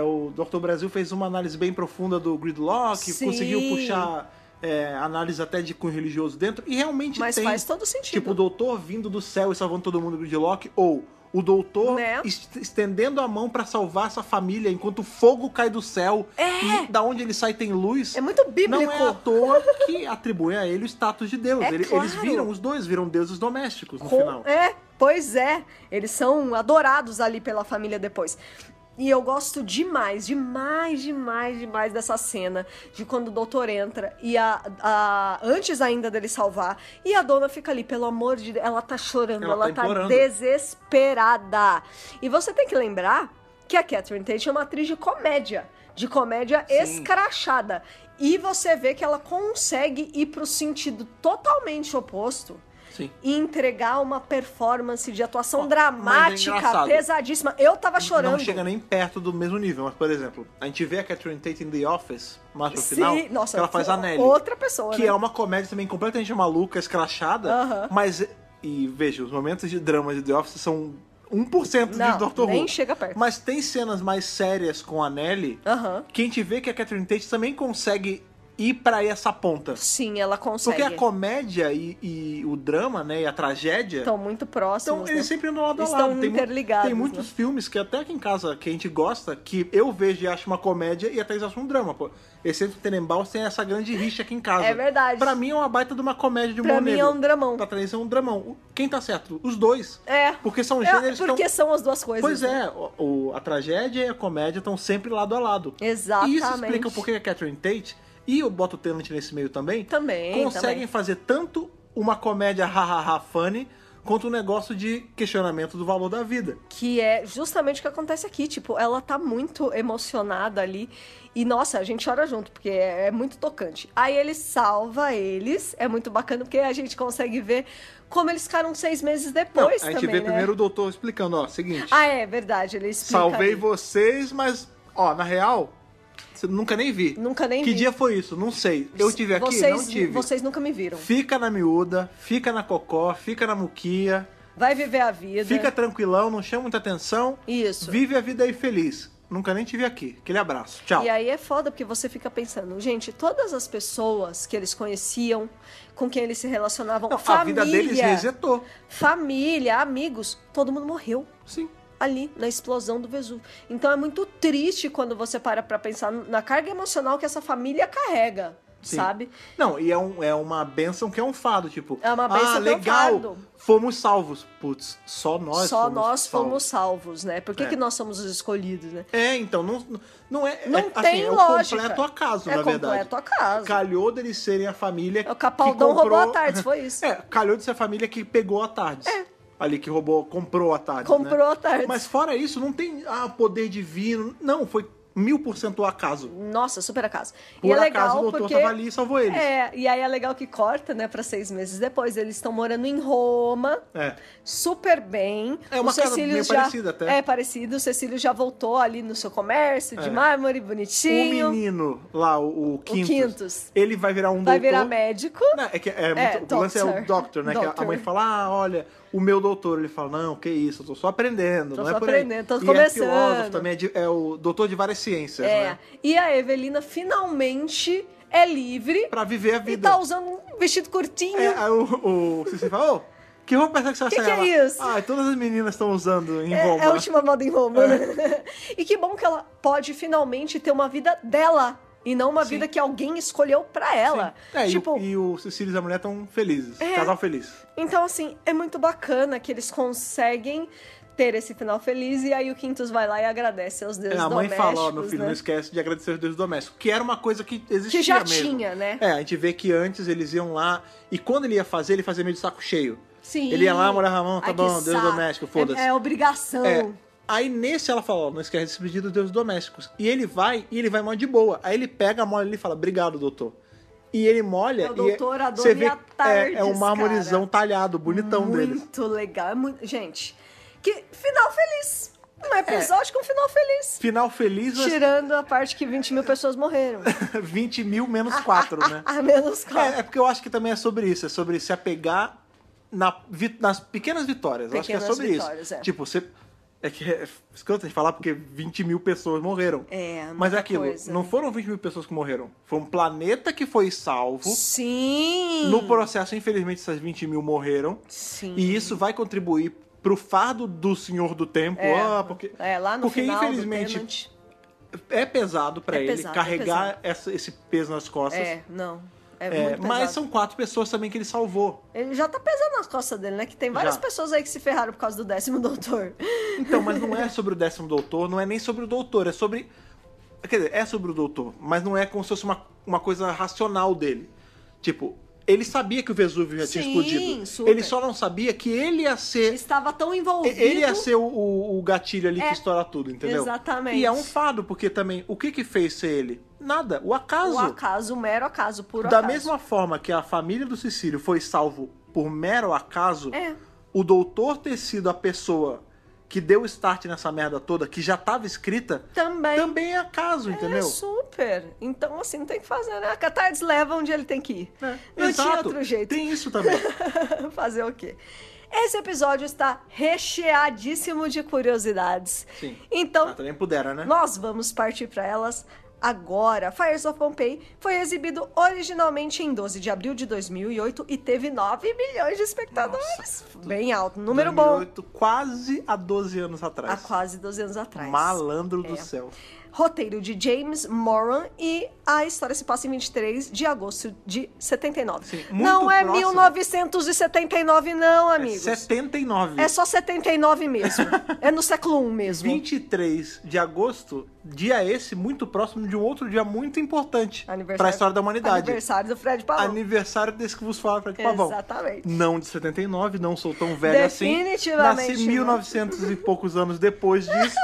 o Dr. Brasil fez uma análise bem profunda do Gridlock, conseguiu puxar análise até de cunho religioso dentro, e realmente Mas faz todo sentido. Tipo, o doutor vindo do céu e salvando todo mundo do Gridlock, ou o doutor estendendo a mão pra salvar essa família enquanto o fogo cai do céu e da onde ele sai tem luz. É muito bíblico. Não é à toa que atribui a ele o status de Deus. Claro. Os dois viram deuses domésticos no final. Pois é. Eles são adorados ali pela família depois. E eu gosto demais dessa cena de quando o doutor entra e antes ainda dele salvar, e a dona fica ali, pelo amor de Deus, ela tá chorando, ela tá desesperada. E você tem que lembrar que a Catherine Tate é uma atriz de comédia escrachada. E você vê que ela consegue ir pro sentido totalmente oposto. Sim. E entregar uma performance de atuação dramática, pesadíssima. Eu tava chorando. Não chega nem perto do mesmo nível, mas, por exemplo, a gente vê a Catherine Tate em The Office, mais pro final, que ela faz a Nelly. Outra pessoa, que é uma comédia também completamente maluca, escrachada, mas, e veja, os momentos de drama de The Office são 1% de Dr. Who. Nem chega perto. Mas tem cenas mais sérias com a Nelly, que a gente vê que a Catherine Tate também consegue ir pra essa ponta. Sim, ela consegue. Porque a comédia e o drama, né, e a tragédia... Estão muito próximos, Então, eles sempre andam lado a lado. Estão interligados. Tem muitos filmes que até aqui em casa, que a gente gosta, que eu vejo e acho uma comédia e até eles acham um drama, pô. Exceto o Tenenbaums tem essa grande rixa aqui em casa. É verdade. Pra mim é uma baita de uma comédia de humor negro. Pra mim é um dramão. Pra trás é um dramão. Quem tá certo? Os dois. Porque são gêneros Porque são as duas coisas. Pois é, a tragédia e a comédia estão sempre lado a lado. Exatamente. E isso explica por que a Catherine Tate... E eu boto o Tennant nesse meio também. Conseguem fazer tanto uma comédia ha-ha-ha funny, quanto um negócio de questionamento do valor da vida. Que é justamente o que acontece aqui. Tipo, ela tá muito emocionada ali. E, nossa, a gente chora junto, porque é muito tocante. Aí ele salva eles. É muito bacana, porque a gente consegue ver como eles ficaram 6 meses depois também, a gente vê primeiro o doutor explicando, seguinte. É verdade, ele explica. Salvei ali. Vocês, mas, na real... Nunca nem vi. Que dia foi isso? Não sei. Eu tive aqui? Não tive. Vocês nunca me viram. Fica na miúda, fica na cocó, fica na muquia. Vai viver a vida. Fica tranquilão, não chama muita atenção. Isso. Vive a vida aí feliz. Nunca nem tive aqui. Aquele abraço. Tchau. E aí é foda, porque você fica pensando, gente, todas as pessoas que eles conheciam, com quem eles se relacionavam, família... A vida deles resetou. Família, amigos, todo mundo morreu. Sim. Ali, na explosão do Vesúvio. Então é muito triste quando você para pra pensar na carga emocional que essa família carrega. sabe? Não, e é uma bênção que é um fardo, tipo... É uma bênção que legal, é um fardo. Fomos salvos. Putz, só nós fomos salvos, né? Por que nós somos os escolhidos, né? Então, não é... Não tem lógica. É completo acaso, na verdade. É completo acaso. Calhou deles serem a família o Capaldão que comprou... roubou a Tardes, foi isso. Calhou de ser a família que pegou a Tardes. Ali que comprou a Tardes, Comprou a Tardes. Mas fora isso, não tem poder divino. Não, foi 1000% o acaso. Nossa, super acaso. Por acaso o doutor tava ali e salvou eles. E aí é legal que corta, né, pra 6 meses depois. Eles estão morando em Roma, super bem. É uma casa meio parecida até. É parecido, o Cecílio já voltou ali no seu comércio de mármore, bonitinho. O menino lá, o Quintus, ele vai virar doutor. Vai virar médico. Não, o lance é o doctor, né? Que a mãe fala, olha... O meu doutor, ele fala, não, que isso, eu tô só aprendendo, não é por aí. Tô começando. É filósofo também, é o doutor de várias ciências, né? E a Evelina finalmente é livre. Pra viver a vida. E tá usando um vestido curtinho. Aí você fala, que roupa é essa que você vai sair? Que é isso? Todas as meninas estão usando em Roma. É a última moda em Roma. E que bom que ela pode finalmente ter uma vida dela. E não uma vida que alguém escolheu pra ela. E o Cecílio e a mulher estão felizes. Casal feliz. Então, assim, é muito bacana que eles conseguem ter esse final feliz. E aí o Quintus vai lá e agradece aos deuses domésticos. A mãe fala, meu filho, não esquece de agradecer aos deuses domésticos. Que era uma coisa que existia que já mesmo. Tinha, né? A gente vê que antes eles iam lá. E quando ele ia fazer, ele fazia meio de saco cheio. Sim. Ele ia lá, molhava a mão, tá bom, deus doméstico, foda-se. É obrigação. Aí nesse ela fala, não esquece de se pedir dos deuses domésticos. E ele vai mó de boa. Aí ele pega, molha e fala, obrigado, doutor. E ele molha o doutor você vê Tardes, é um mármorezão talhado, bonitão deles. Muito legal. Gente, que final feliz. Um episódio com final feliz. Final feliz. Tirando a parte que 20 mil pessoas morreram. 20 mil menos 4, né? Menos 4. É porque eu acho que também é sobre isso. É sobre se apegar nas pequenas vitórias. Eu acho que é sobre isso. Tipo, você... É escroto de falar porque 20 mil pessoas morreram. Mas é aquilo, não foram 20 mil pessoas que morreram. Foi um planeta que foi salvo. Sim! No processo, infelizmente, essas 20 mil morreram. Sim. E isso vai contribuir pro fardo do Senhor do Tempo. Lá no final infelizmente, é pesado pra ele carregar esse peso nas costas. Não. Mas são 4 pessoas também que ele salvou. Ele já tá pesando nas costas dele, né? Que tem várias pessoas aí que se ferraram por causa do 10º doutor. Então, mas não é sobre o 10º doutor, não é nem sobre o doutor, é sobre... Quer dizer, é sobre o doutor, mas não é como se fosse uma coisa racional dele. Tipo, ele sabia que o Vesúvio já tinha explodido. Super. Ele só não sabia que ele ia ser... Estava tão envolvido... Ele ia ser o gatilho ali que estoura tudo, entendeu? Exatamente. E é um fado, porque também, o que fez ser ele? Nada, o acaso. O acaso, o mero acaso, puro da acaso. Da mesma forma que a família do Cecílio foi salvo por mero acaso, o doutor ter sido a pessoa que deu o start nessa merda toda, que já estava escrita, também é acaso, entendeu? Super. Então, assim, não tem o que fazer, né? A Tardes leva onde ele tem que ir. Não tinha outro jeito. Tem isso também. Fazer o quê? Esse episódio está recheadíssimo de curiosidades. Sim. Então, também pudera, né? Nós vamos partir para elas agora. Fires of Pompeii foi exibido originalmente em 12 de abril de 2008 e teve 9 milhões de espectadores. Nossa, bem alto, número 2008, bom. Quase há 12 anos atrás. Há quase 12 anos atrás. Malandro do céu. Roteiro de James Moran e a história se passa em 23 de agosto de 79. Sim, não é próximo. 1979 não, amigos. É 79. É só 79 mesmo. É no século I mesmo. 23 de agosto, dia esse muito próximo de um outro dia muito importante para a história da humanidade. Aniversário do Fred Pavão. Aniversário desse que vos fala, Fred Pavão. Exatamente. Não de 79, não sou tão velho assim. Definitivamente. Nasci 1900 e poucos anos depois disso.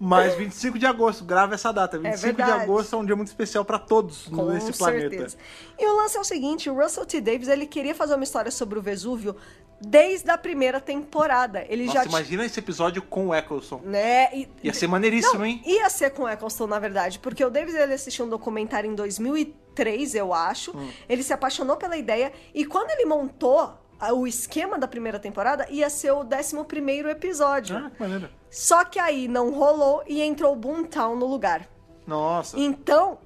Mas 25 de agosto, grava essa data. 25 de agosto é um dia muito especial para todos nesse planeta. Certeza. E o lance é o seguinte, o Russell T. Davies, ele queria fazer uma história sobre o Vesúvio desde a primeira temporada. Imagina esse episódio com o Eccleston. Né? Ia ser maneiríssimo, hein? Ia ser com o Eccleston, na verdade, porque o Davies, ele assistiu um documentário em 2003, eu acho. Ele se apaixonou pela ideia e quando ele montou o esquema da primeira temporada, ia ser o 11º episódio. Ah, que maneiro. Só que aí não rolou e entrou o Boomtown no lugar. Nossa. Então,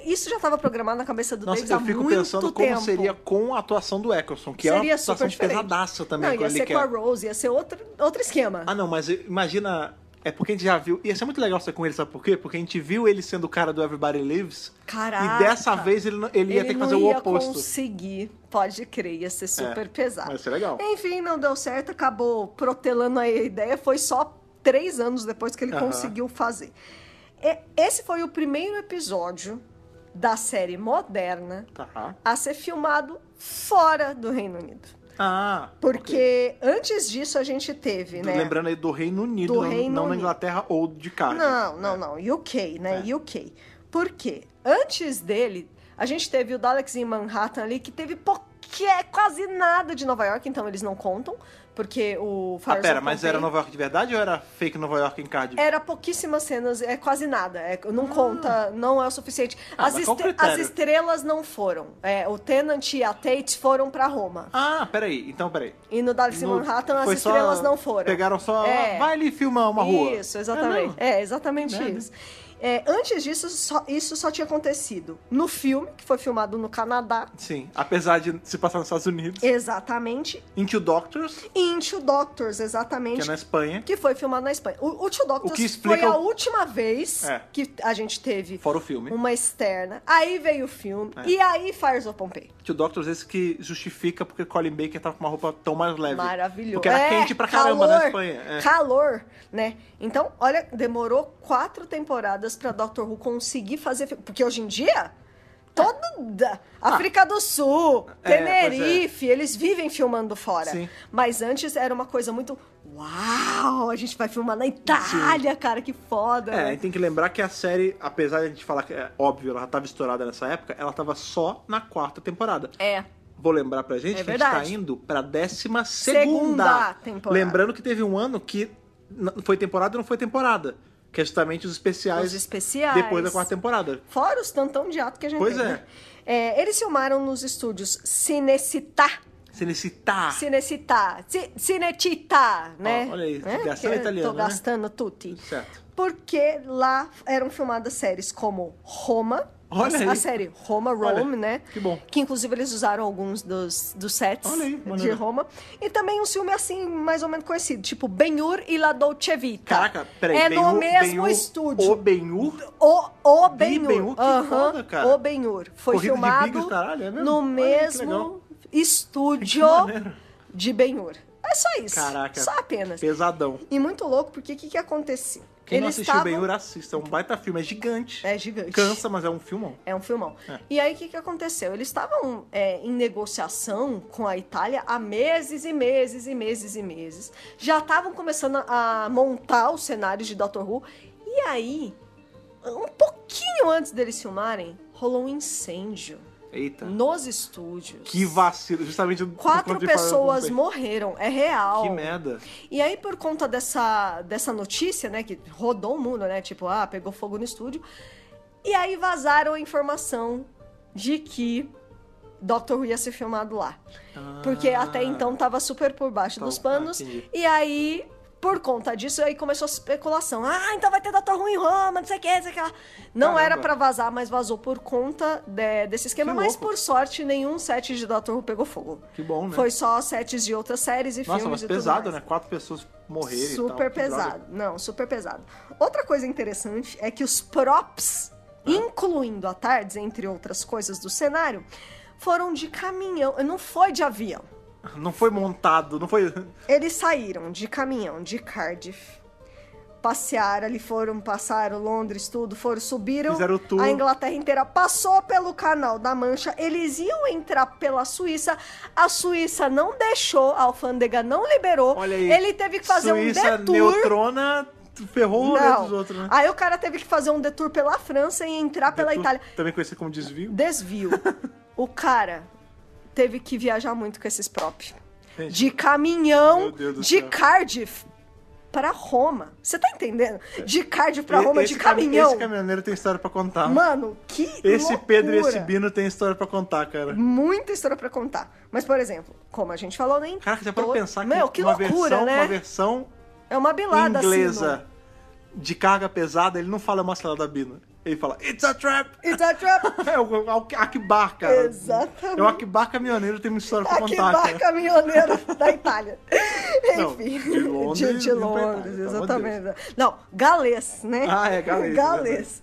isso já estava programado na cabeça do Davies há muito tempo. Eu fico pensando como seria com a atuação do Eccleston, que seria é uma atuação pesadaça também. Não, ia ser com a Rose, ia ser outro esquema. Ah, não, mas imagina É porque a gente já viu... Ia ser muito legal ser com ele, sabe por quê? Porque a gente viu ele sendo o cara do Everybody Lives. Caraca! E dessa vez ele ia ter que fazer o oposto. Ele não ia conseguir, pode crer, ia ser super pesado. Vai ser legal. Enfim, não deu certo, acabou protelando a ideia. Foi só 3 anos depois que ele conseguiu fazer. Esse foi o primeiro episódio da série moderna a ser filmado fora do Reino Unido. Porque antes disso a gente teve, né? Lembrando aí do Reino Unido, não na Inglaterra ou de Cardiff. Não. UK, né? UK. Por quê? Antes dele, a gente teve o Daleks em Manhattan ali, que teve quase nada de Nova York, então eles não contam, porque o Fires of mas era Nova York de verdade ou era fake Nova York em Cardiff? Era pouquíssimas cenas, quase nada. Não conta, não é o suficiente. As estrelas não foram. O Tennant e a Tate foram pra Roma. Peraí. E no Daleks em Manhattan as estrelas não foram. Pegaram só, vai ali filmar uma rua. Isso, exatamente. Exatamente isso. Antes disso, isso só tinha acontecido no filme, que foi filmado no Canadá. Sim, apesar de se passar nos Estados Unidos. Exatamente. Into Doctors, exatamente. Que é na Espanha. Que foi filmado na Espanha. O Two Doctors foi a última vez que a gente teve fora o filme. Uma externa. Aí veio o filme. E aí Fires of Pompeii. Two Doctors, esse que justifica porque Colin Baker tava com uma roupa tão mais leve. Maravilhoso. Porque era quente pra caramba na Espanha. Calor, né? Então, olha, demorou 4 temporadas pra Doctor Who conseguir fazer... Porque hoje em dia, África do Sul, Tenerife, eles vivem filmando fora. Sim. Mas antes era uma coisa muito... Uau, a gente vai filmar na Itália, cara, que foda. Né? E tem que lembrar que a série, apesar de a gente falar que é óbvio, ela já tava estourada nessa época, ela tava só na 4ª temporada. Vou lembrar pra gente que a gente tá indo pra 12ª temporada. Lembrando que teve um ano que foi temporada e não foi temporada. Que é justamente os especiais. Depois da 4ª temporada. Fora os tantão de ato que a gente tem. Pois é. Eles filmaram nos estúdios Cinecittà, né? Olha aí, gastando italiano, tô gastando tutti. Certo. Porque lá eram filmadas séries como Roma. A série Rome, né? Que bom. Que inclusive eles usaram alguns dos sets de Roma. E também um filme assim, mais ou menos conhecido, tipo Ben-Hur e La Dolce Vita. Caraca, peraí. No mesmo estúdio. O Ben-Hur? O Ben-Hur. Que foda, cara. O Ben-Hur. Foi Corrida filmado de Bigos, caralho, né? no mesmo estúdio de Ben-Hur. É só isso. Caraca. Só apenas. Pesadão. E muito louco, porque o que acontecia? Quem não assistiu Ben-Hur, assista. É um baita filme, é gigante. É gigante. Cansa, mas é um filmão. É um filmão. E aí, o que aconteceu? Eles estavam em negociação com a Itália há meses e meses e meses e meses. Já estavam começando a montar os cenários de Doctor Who. E aí, um pouquinho antes deles filmarem, rolou um incêndio. Eita. Nos estúdios. Que vacilo, justamente 4 pessoas morreram, é real. Que merda. E aí, por conta dessa notícia, né, que rodou o mundo, né, tipo, pegou fogo no estúdio, e aí vazaram a informação de que Doctor Who ia ser filmado lá. Porque até então tava super por baixo dos panos, e aí... Por conta disso, aí começou a especulação. Então vai ter Doctor Who em Roma, não sei o que, não sei o que lá. Não era pra vazar, mas vazou por conta desse esquema. Mas, por sorte, nenhum set de Doctor Who pegou fogo. Que bom, né? Foi só sets de outras séries e filmes mas e tudo pesado, mais. Né? 4 pessoas morrerem e tal. Super pesado. Não, super pesado. Outra coisa interessante é que os props, incluindo a TARDIS, entre outras coisas do cenário, foram de caminhão. Não foi de avião. Não foi montado, não foi... Eles saíram de caminhão de Cardiff, passearam ali, passaram Londres, tudo, subiram fizeram o tour. A Inglaterra inteira, passou pelo Canal da Mancha, eles iam entrar pela Suíça, a Suíça não deixou, a alfândega não liberou, olha aí, ele teve que fazer Suíça, um detour. neutrona, ferrou o rolê dos outros, né? Aí o cara teve que fazer um detour pela França e entrar pela Itália. Também conhecido como desvio? Desvio. O cara teve que viajar muito com esses props. De caminhão de Cardiff pra Roma. Você tá entendendo? De Cardiff pra Roma, de caminhão. Esse caminhoneiro tem história pra contar. Mano, que esse loucura. Pedro e esse Bino tem história pra contar, cara. Muita história pra contar. Mas, por exemplo, como a gente falou, nem... Caraca, já para pensar que uma loucura, versão, né? uma versão é uma bilada inglesa assim, de carga pesada, ele não fala Marcelo da Bina. Ele fala, it's a trap! It's a trap! É o Akbar, cara. Exatamente. É o Akbar caminhoneiro, tem uma história pra contar. Akbar caminhoneiro da Itália. Não, enfim. De Londres. De Londres, exatamente. Não, galês, né? Ah, é, galês. Galês.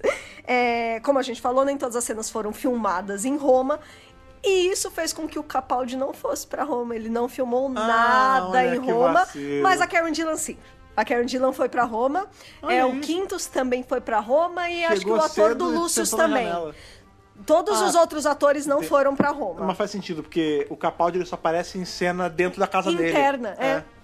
Como a gente falou, nem todas as cenas foram filmadas em Roma. E isso fez com que o Capaldi não fosse pra Roma. Ele não filmou nada em Roma. Vacilo. Mas a Karen Gillan, sim. A Karen Gillan foi pra Roma, o Quintus também foi pra Roma e acho que o ator do Lúcius também. Todos os outros atores não foram pra Roma. Mas faz sentido, porque o Capaldi ele só aparece em cena dentro da casa dele. Interna,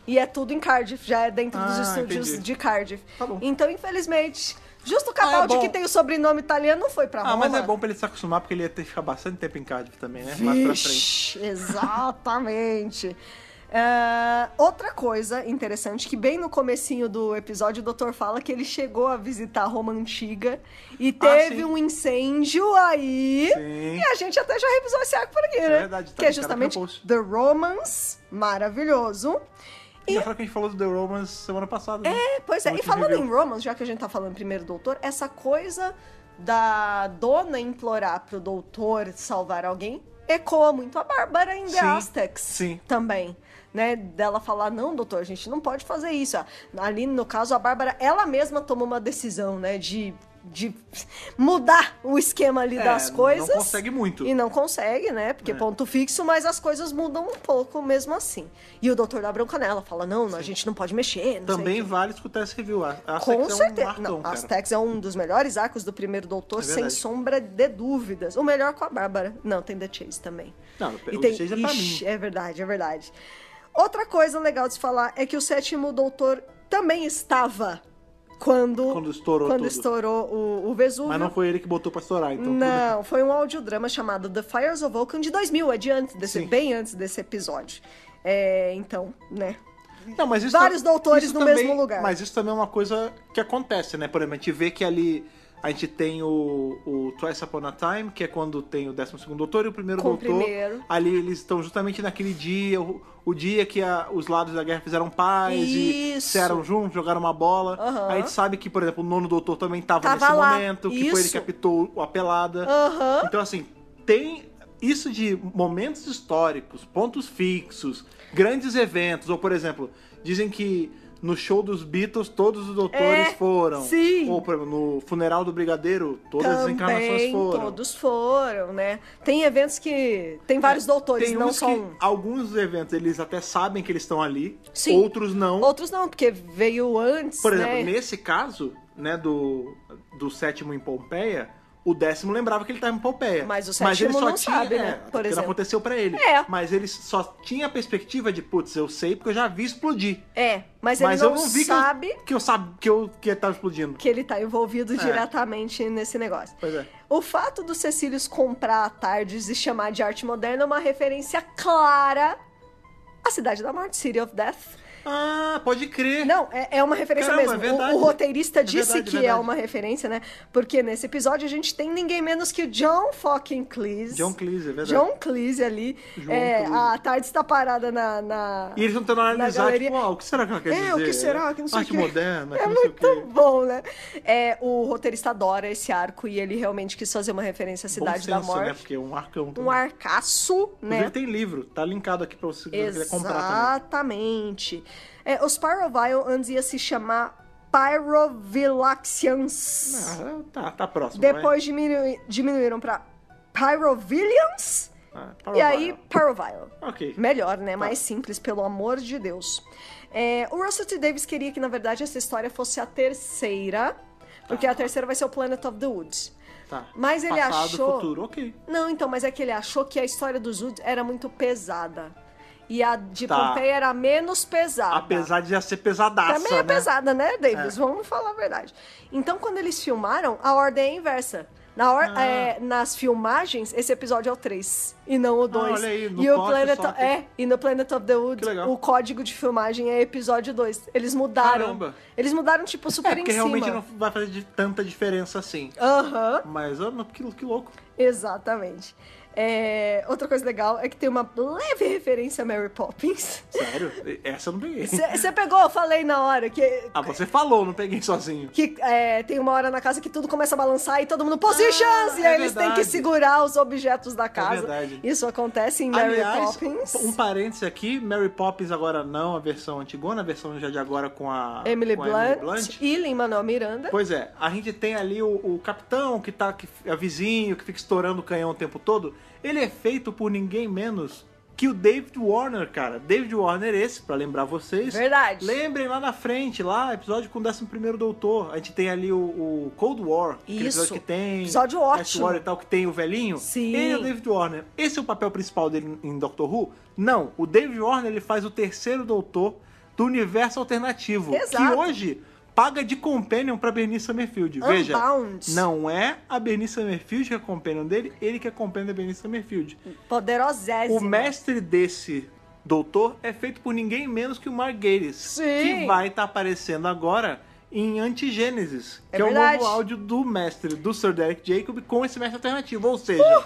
E é tudo em Cardiff, já é dentro dos estúdios de Cardiff. Tá bom. Então, infelizmente, justo o Capaldi que tem o sobrenome italiano não foi pra Roma. Mas é bom pra ele se acostumar, porque ele ia ter que ficar bastante tempo em Cardiff também, né? Mais pra frente. Exatamente. Outra coisa interessante, que bem no comecinho do episódio o Dr. fala que ele chegou a visitar Roma Antiga e teve um incêndio aí. Sim. E a gente até já revisou esse arco por aqui, né? É verdade, tá, que é justamente The Romance, maravilhoso. E já falou que a gente falou do The Romance semana passada, né? Pois é. E falando em Romance, já que a gente tá falando primeiro do doutor, essa coisa da dona implorar pro doutor salvar alguém ecoa muito a Bárbara em The Aztecs também. Né, dela falar, não, doutor, a gente não pode fazer isso. Ali, no caso, a Bárbara, ela mesma tomou uma decisão, né, de mudar o esquema ali das coisas. Não consegue muito. E não consegue, né, porque ponto fixo, mas as coisas mudam um pouco mesmo assim. E o doutor dá bronca nela, fala, não, a gente não pode mexer, não Também sei vale escutar esse review. Com certeza. Arcão, Aztecs é um dos melhores arcos do primeiro doutor, sem sombra de dúvidas. O melhor com a Bárbara. Não, tem The Chase também. Não, o The Chase é pra mim. É verdade, é verdade. Outra coisa legal de se falar é que o sétimo doutor também estava quando estourou o Vesúvio. Mas não foi ele que botou pra estourar, então. Não, foi um audiodrama chamado The Fires of Vulcan de 2000, bem antes desse episódio. Então, né? Não, mas isso vários doutores no mesmo lugar. Mas isso também é uma coisa que acontece, né? Por exemplo, a gente vê que ali a gente tem o Twice Upon a Time, que é quando tem o 12º doutor e o primeiro doutor. Ali eles estão justamente naquele dia, o dia que os lados da guerra fizeram paz e se eram juntos, jogaram uma bola. A gente sabe que, por exemplo, o 9º doutor também estava nesse momento, que foi ele que apitou a pelada. Então, assim, tem isso de momentos históricos, pontos fixos, grandes eventos, ou, por exemplo, dizem que no show dos Beatles, todos os doutores foram. Sim. Ou, por exemplo, no funeral do Brigadeiro, todas as encarnações foram. Todos foram, né? Tem eventos que tem vários doutores, tem não só um. Alguns eventos, eles até sabem que eles estão ali. Sim. Outros não. Outros não, porque veio antes, por exemplo, nesse caso, né, do sétimo em Pompeia, o 10º lembrava que ele estava em Pompeia. Mas o 7º não sabe, né? Por exemplo. Não aconteceu pra ele. Mas ele só tinha a perspectiva de, putz, eu sei porque eu já vi explodir. Mas ele não vi sabe que ele estava explodindo. Que ele tá envolvido diretamente nesse negócio. Pois é. O fato do Cecílios comprar a TARDIS e chamar de arte moderna é uma referência clara à Cidade da Morte, City of Death. Ah, pode crer. Não, é uma referência mesmo. É verdade. O roteirista disse que é uma referência, né? Porque nesse episódio a gente tem ninguém menos que o John fucking Cleese. John Cleese, é verdade. John Cleese ali. A tarde está parada na e eles estão tentando analisar, tipo, o que será que ela quer dizer? O que será? Que não sei arte moderna, que é não sei muito o quê. bom, né? O roteirista adora esse arco e ele realmente quis fazer uma referência à Cidade da Morte. Né? Porque é um arcão também. Um arcaço, né? Inclusive tem livro, tá linkado aqui pra você quiser comprar também. Exatamente. Os Pyrovile antes ia se chamar Pyrovilaxians. Tá próximo. Depois diminuíram pra Pyrovillians. E aí, Pyrovile. Ok. Melhor, né? Mais simples, pelo amor de Deus. O Russell T. Davies queria que, na verdade, essa história fosse a terceira. Porque a terceira vai ser o Planet of the Woods. Mas ele achou... futuro, ok. Não, então, mas é que ele achou que a história dos Woods era muito pesada. E a de Pompeia era menos pesada. Apesar de já ser pesadaça, também é pesada, né, Davis? Vamos falar a verdade. Então, quando eles filmaram, a ordem é inversa. Nas filmagens, esse episódio é o 3 e não o 2. Olha aí, no e no Planet of the Woods, o código de filmagem é episódio 2. Eles mudaram. Caramba. Eles mudaram, tipo, super em cima. Porque realmente não vai fazer tanta diferença assim. Mas, que louco. Exatamente. Outra coisa legal é que tem uma leve referência a Mary Poppins. Sério? Essa eu não peguei. Você pegou? Eu falei na hora que... você falou, não peguei sozinho. Que tem uma hora na casa que tudo começa a balançar e todo mundo positions! E aí eles têm que segurar os objetos da casa. É verdade. Isso acontece em Mary Poppins. Um parênteses aqui, Mary Poppins agora não, a versão antigona, a versão já de agora com a Emily Blunt e Lin-Manuel Miranda. Pois é, a gente tem ali o capitão que é vizinho, que fica estourando o canhão o tempo todo. Ele é feito por ninguém menos que o David Warner, cara. David Warner esse, pra lembrar vocês. Verdade. Lembrem lá na frente, lá, episódio com o 11º Doutor. A gente tem ali o Cold War. Isso. Episódio que tem... Episódio ótimo. War e tal, que tem o velhinho. Sim. Ele é o David Warner. Esse é o papel principal dele em Doctor Who? Não. O David Warner, ele faz o 3º Doutor do universo alternativo. Exato. Que hoje... paga de companion pra Bernice Summerfield. Veja, não é a Bernice Summerfield que é companion dele, ele que é companion da Bernice Summerfield. Poderosésimo. O mestre desse doutor é feito por ninguém menos que o Mark Gatiss. Sim. Que vai estar aparecendo agora em Antigênesis. Que verdade. É o novo áudio do mestre, do Sir Derek Jacob, com esse mestre alternativo. Ou seja...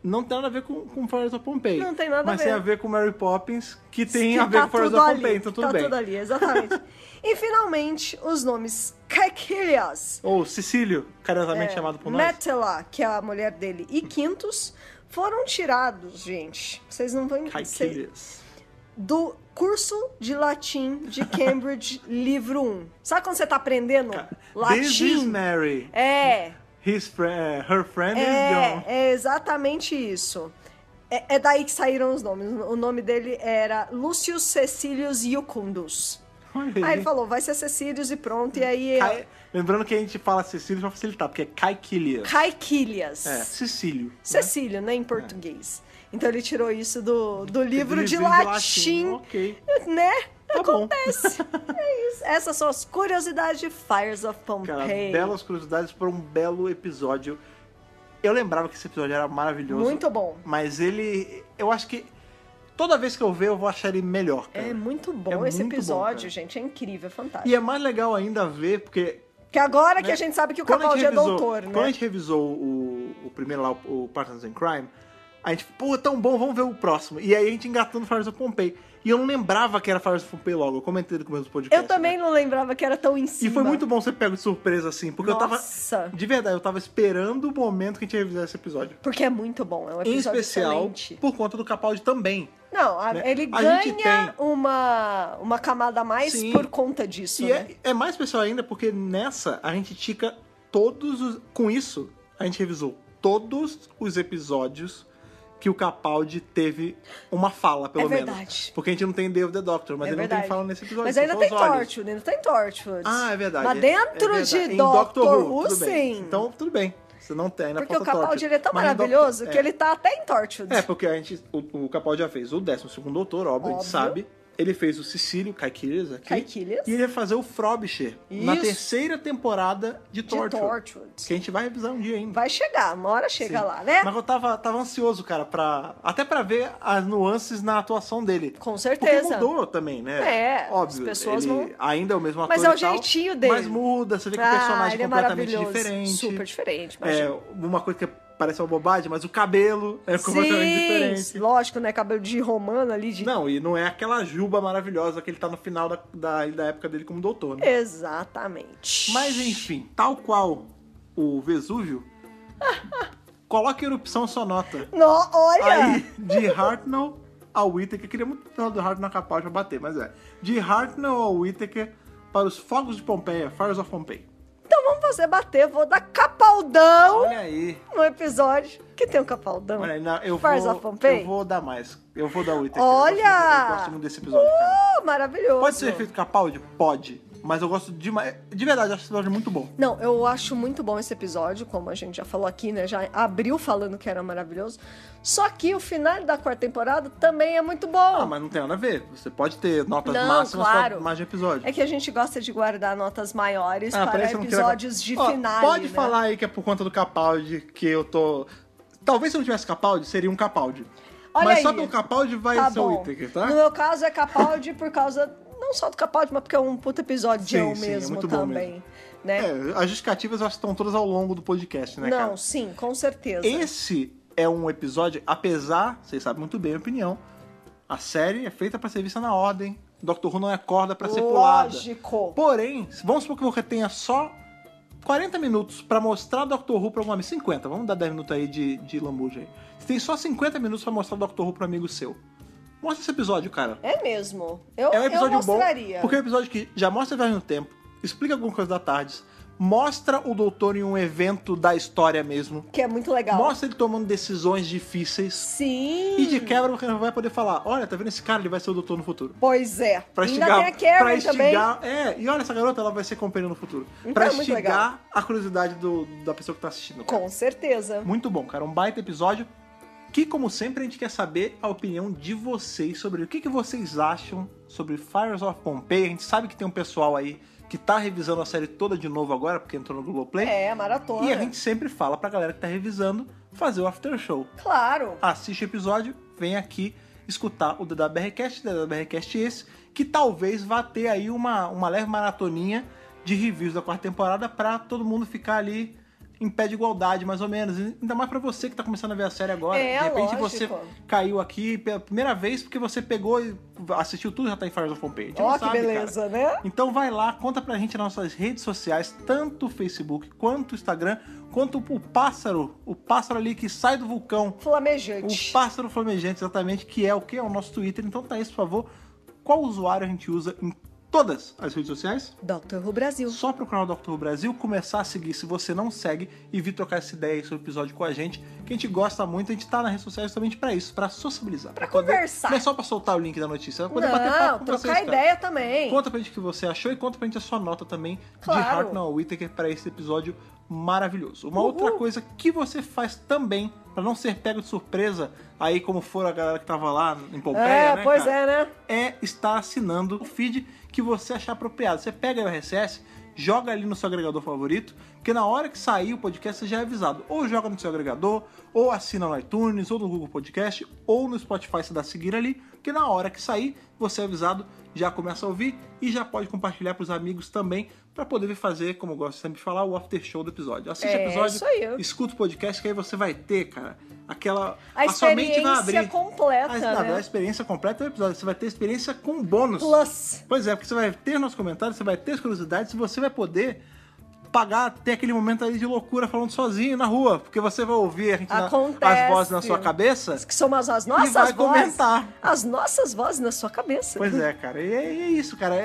não tem nada a ver com Fires of Pompeii. Não tem nada a ver. Mas tem a ver com Mary Poppins, que tem a ver com Fires of Pompeii, então tudo bem. Tá tudo ali, exatamente. E, finalmente, os nomes Caecilius. Ou Cecílio, carinhosamente chamado por nós. Metela, que é a mulher dele, e Quintus, foram tirados, gente. Vocês não vão entender. Do curso de latim de Cambridge, livro 1. Sabe quando você tá aprendendo latim? This is Mary. Her friend is John. É exatamente isso. É daí que saíram os nomes. O nome dele era Lucius Cecilius Iucundus. Aí ele falou, vai ser Cecilius e pronto. E aí... Lembrando que a gente fala Cecílius pra facilitar, porque é Caecilius. Caecilius. Cecílio. Cecílio, né, em português. Então ele tirou isso do livro de latim. Ok. Né? Tá Acontece. É isso. Essas são as curiosidades de Fires of Pompeii. Cara, belas curiosidades para um belo episódio. Eu lembrava que esse episódio era maravilhoso. Muito bom. Mas eu acho que toda vez que eu ver, eu vou achar ele melhor, cara. É muito bom esse episódio, gente. É incrível, é fantástico. E é mais legal ainda ver, porque... que agora que a gente sabe que o Capaldi é doutor, né? Quando a gente revisou o primeiro lá, o Partners in Crime, a gente, pô, tão bom, vamos ver o próximo. E aí a gente engatou no Fires of Pompeii. E eu não lembrava que era Fires of Pompeii logo. Eu comentei no começo do podcast. Eu também não lembrava que era tão em cima. E foi muito bom ser pego de surpresa, assim. Porque eu tava... de verdade, eu tava esperando o momento que a gente ia revisar esse episódio. Porque é muito bom. É um episódio em especial, excelente. Por conta do Capaldi também. Não, ele ganha uma camada a mais por conta disso, e né? É mais especial ainda porque nessa a gente tica todos os... Com isso, a gente revisou todos os episódios que o Capaldi teve uma fala, pelo menos. Verdade. Porque a gente não tem Day of the Doctor, mas ele não tem fala nesse episódio. Mas ainda tem Torchwood, ainda tem Torchwood. Ah, é verdade. Mas dentro de Doctor Who, sim. Então, tudo bem. Você não tem, ainda porque o Capaldi ele é tão maravilhoso que ele tá até em Torchwood. Porque o Capaldi já fez o 12º Doutor, óbvio, a gente sabe. Ele fez o Cecílio, Caecilius aqui. Caecilius. E ele ia fazer o Frobisher na terceira temporada de Torchwood. Que a gente vai revisar um dia ainda. Vai chegar, uma hora chega lá, né? Mas eu tava ansioso, cara, até pra ver as nuances na atuação dele. Com certeza. Porque mudou também, né? Óbvio. As pessoas ele ainda é o mesmo ator. Mas é o jeitinho dele. Mas muda, você vê que o personagem é completamente diferente. Super diferente. Uma coisa que parece uma bobagem, mas o cabelo é completamente diferente. Lógico, né? Cabelo de romano ali. Não, e não é aquela juba maravilhosa que ele tá no final da época dele como doutor, né? Exatamente. Mas, enfim, tal qual o Vesúvio, coloque erupção sonota. Olha! Aí, de Hartnell ao Whittaker, queria muito falar do Hartnell Capaldi pra bater, mas de Hartnell ao Whittaker para os fogos de Pompeia, Fires of Pompeii. Então vamos fazer bater, vou dar capaldão. Olha aí. No episódio que tem um capaldão. Olha aí, não, eu vou dar mais. Eu vou dar o Whittaker. Olha! Eu gosto muito desse episódio, cara. Maravilhoso. Pode ser feito Capaldi? Pode. Mas eu gosto demais. De verdade, eu acho esse episódio muito bom. Não, eu acho muito bom esse episódio, como a gente já falou aqui, né? Já abriu falando que era maravilhoso. Só que o final da 4ª temporada também é muito bom. Ah, mas não tem nada a ver. Você pode ter notas máximas para mais de episódio. É que a gente gosta de guardar notas maiores para episódios de final. Pode falar aí que é por conta do Capaldi que eu tô... Talvez se não tivesse Capaldi, seria um Capaldi. Olha mas aí. Só pelo Capaldi vai ser o Whittaker, tá? No meu caso é Capaldi por causa... Não só do Capaldi, mas porque é um puta episódio mesmo, é muito também. Bom mesmo. Né? As justificativas eu acho que estão todas ao longo do podcast, né, cara? Não, sim, com certeza. Esse é um episódio, apesar, vocês sabem muito bem a minha opinião, a série é feita pra ser vista na ordem, Doctor Who não é corda pra ser pulada. Lógico. Porém, vamos supor que você tenha só 40 minutos pra mostrar Doctor Who pra um amigo. 50, vamos dar 10 minutos aí de lambuja aí. Você tem só 50 minutos pra mostrar Doctor Who pro amigo seu. Mostra esse episódio, cara. É mesmo. É um episódio bom, mostraria. porque é um episódio que já mostra a viagem no tempo, explica alguma coisa da TARDIS, mostra o doutor em um evento da história mesmo. Que é muito legal. Mostra ele tomando decisões difíceis. Sim. E de quebra você vai poder falar, olha, tá vendo esse cara? Ele vai ser o doutor no futuro. Pois é. Pra ainda tem a Karen também. E olha, essa garota, ela vai ser companheira no futuro. Então pra é muito legal. instigar a curiosidade da pessoa que tá assistindo. Cara. Com certeza. Muito bom, cara. Um baita episódio. Que, como sempre, a gente quer saber a opinião de vocês sobre o que vocês acham sobre Fires of Pompeii. A gente sabe que tem um pessoal aí que tá revisando a série toda de novo agora, porque entrou no Globoplay. Maratona. E a gente sempre fala pra galera que tá revisando fazer o after show. Claro. Assiste o episódio, vem aqui escutar o DWRcast, DWRcast esse, que talvez vá ter aí uma leve maratoninha de reviews da 4ª temporada pra todo mundo ficar ali em pé de igualdade, mais ou menos. Ainda mais pra você que tá começando a ver a série agora. De repente lógico. você caiu aqui pela primeira vez porque você pegou e assistiu tudo e já tá em Fires of Pompeii. Ó, que beleza, cara, né? Então vai lá, conta pra gente nas nossas redes sociais, tanto o Facebook quanto o Instagram, quanto o pássaro ali que sai do vulcão. Flamejante. O pássaro flamejante, exatamente, que é o que? É o nosso Twitter. Então tá isso, por favor. Qual usuário a gente usa em todas as redes sociais? Dr. Who Brasil. Só procurar o Dr. Who Brasil, começar a seguir se você não segue e vir trocar essa ideia aí sobre o episódio com a gente, que a gente gosta muito, a gente tá nas redes sociais justamente pra isso, pra sociabilizar. Pra conversar. Não é só pra soltar o link da notícia, é pra poder bater papo com vocês, trocar ideia também. Conta pra gente o que você achou e conta pra gente a sua nota também claro. de Hartnell Whittaker pra esse episódio maravilhoso. Uma outra coisa que você faz também, pra não ser pego de surpresa, aí como for a galera que tava lá em Pompeia, né, pois cara? né? É estar assinando o feed que você achar apropriado. Você pega o RSS, joga ali no seu agregador favorito, porque na hora que sair o podcast você já é avisado. Ou joga no seu agregador, ou assina no iTunes, ou no Google Podcast, ou no Spotify você dá seguir ali, porque na hora que sair você é avisado, já começa a ouvir e já pode compartilhar pros amigos também, pra poder vir fazer, como eu gosto sempre de falar, o after show do episódio. Assiste o episódio, escuta o podcast, que aí você vai ter, cara, aquela... A sua mente vai abrir. Completa, né? A experiência completa é o episódio. Você vai ter experiência com bônus. Plus. Pois é, porque você vai ter nossos comentários, você vai ter as curiosidades, você vai poder ter aquele momento aí de loucura falando sozinho na rua, porque você vai ouvir a gente as vozes na sua cabeça. Que somos as nossas e vai vozes. Comentar. As nossas vozes na sua cabeça. Pois é, cara. E é isso, cara.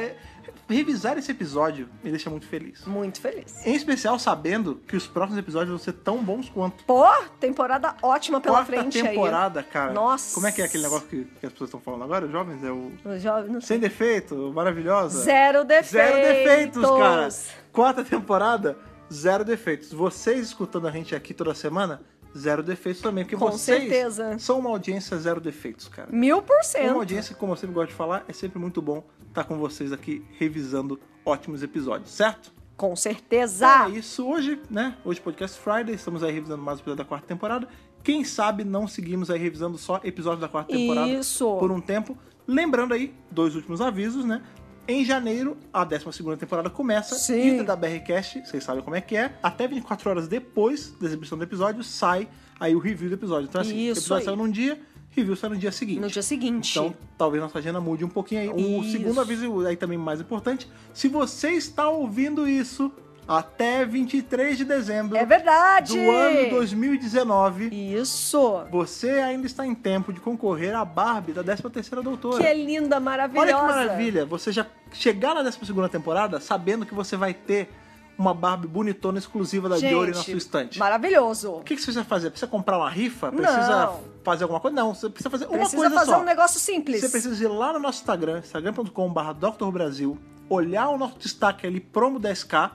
Revisar esse episódio me deixa muito feliz. Muito feliz. Em especial sabendo que os próximos episódios vão ser tão bons quanto. Pô, temporada ótima pela frente aí. Temporada, cara. Nossa. Como é que é aquele negócio que as pessoas estão falando agora, jovens? É o... Jovem, Sem defeito, maravilhosa. Zero defeitos. Zero defeitos, cara. 4ª temporada, 0 defeitos. Vocês escutando a gente aqui toda semana, 0 defeitos também. Porque com vocês certeza. São uma audiência 0 defeitos, cara. 1000%. Uma audiência que, como eu sempre gosto de falar, é sempre muito bom estar com vocês aqui revisando ótimos episódios, certo? Com certeza! Então é isso. Hoje, né? Hoje Podcast Friday, estamos aí revisando mais um episódio da 4ª temporada. Quem sabe não seguimos aí revisando só episódios da 4ª temporada por um tempo. Lembrando aí, 2 últimos avisos, né? Em janeiro, a 12ª temporada começa. Sim. E o DWRcast, vocês sabem como é que é. Até 24 horas depois da exibição do episódio, sai aí o review do episódio. Então assim, o episódio sai num dia, review sai no dia seguinte. No dia seguinte. Então, talvez nossa agenda mude um pouquinho aí. O segundo aviso aí também mais importante, se você está ouvindo isso até 23 de dezembro é verdade. do ano 2019, isso, você ainda está em tempo de concorrer à Barbie da 13ª Doutora. Que é linda, maravilhosa. Olha que maravilha, você já chegar na 12ª temporada sabendo que você vai ter uma Barbie bonitona exclusiva da Diori na sua estante. Maravilhoso. O que você precisa fazer? Precisa comprar uma rifa? Precisa fazer alguma coisa? Não, você precisa fazer uma coisa só. Precisa fazer um negócio simples. Você precisa ir lá no nosso Instagram, instagram.com/drwhobrasil, olhar o nosso destaque ali, promo 10K,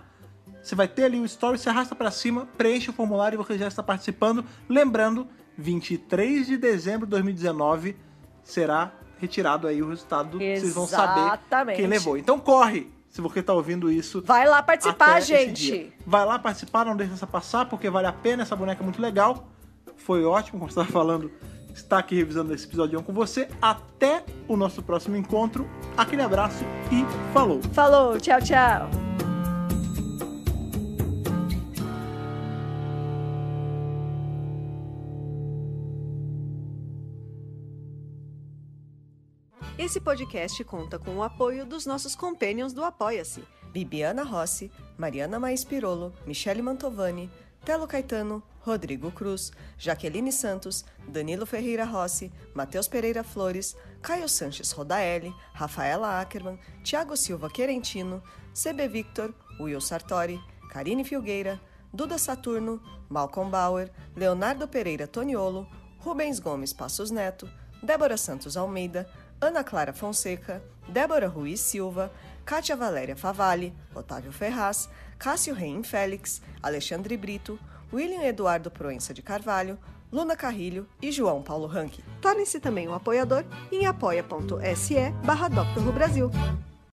você vai ter ali o story, você arrasta pra cima, preenche o formulário e você já está participando. Lembrando, 23 de dezembro de 2019 será retirado aí o resultado. Exatamente. Vocês vão saber quem levou. Então corre! Se você tá ouvindo isso... Vai lá participar, gente! Vai lá participar, não deixa essa passar, porque vale a pena, essa boneca é muito legal. Foi ótimo, como você estava falando, estar aqui revisando esse episódio com você. Até o nosso próximo encontro. Aquele abraço e falou! Falou, tchau, tchau! Esse podcast conta com o apoio dos nossos companions do Apoia-se: Bibiana Rossi, Mariana Maes Pirolo, Michele Mantovani, Telo Caetano, Rodrigo Cruz, Jaqueline Santos, Danilo Ferreira Rossi, Matheus Pereira Flores, Caio Sanches Rodaelli, Rafaela Ackerman, Thiago Silva Querentino, CB Victor, Will Sartori, Karine Filgueira, Duda Saturno, Malcolm Bauer, Leonardo Pereira Toniolo, Rubens Gomes Passos Neto, Débora Santos Almeida, Ana Clara Fonseca, Débora Ruiz Silva, Kátia Valéria Favalli, Otávio Ferraz, Cássio Reim Félix, Alexandre Brito, William Eduardo Proença de Carvalho, Luna Carrilho e João Paulo Ranque. Torne-se também um apoiador em apoia.se/Dr. Who Brasil.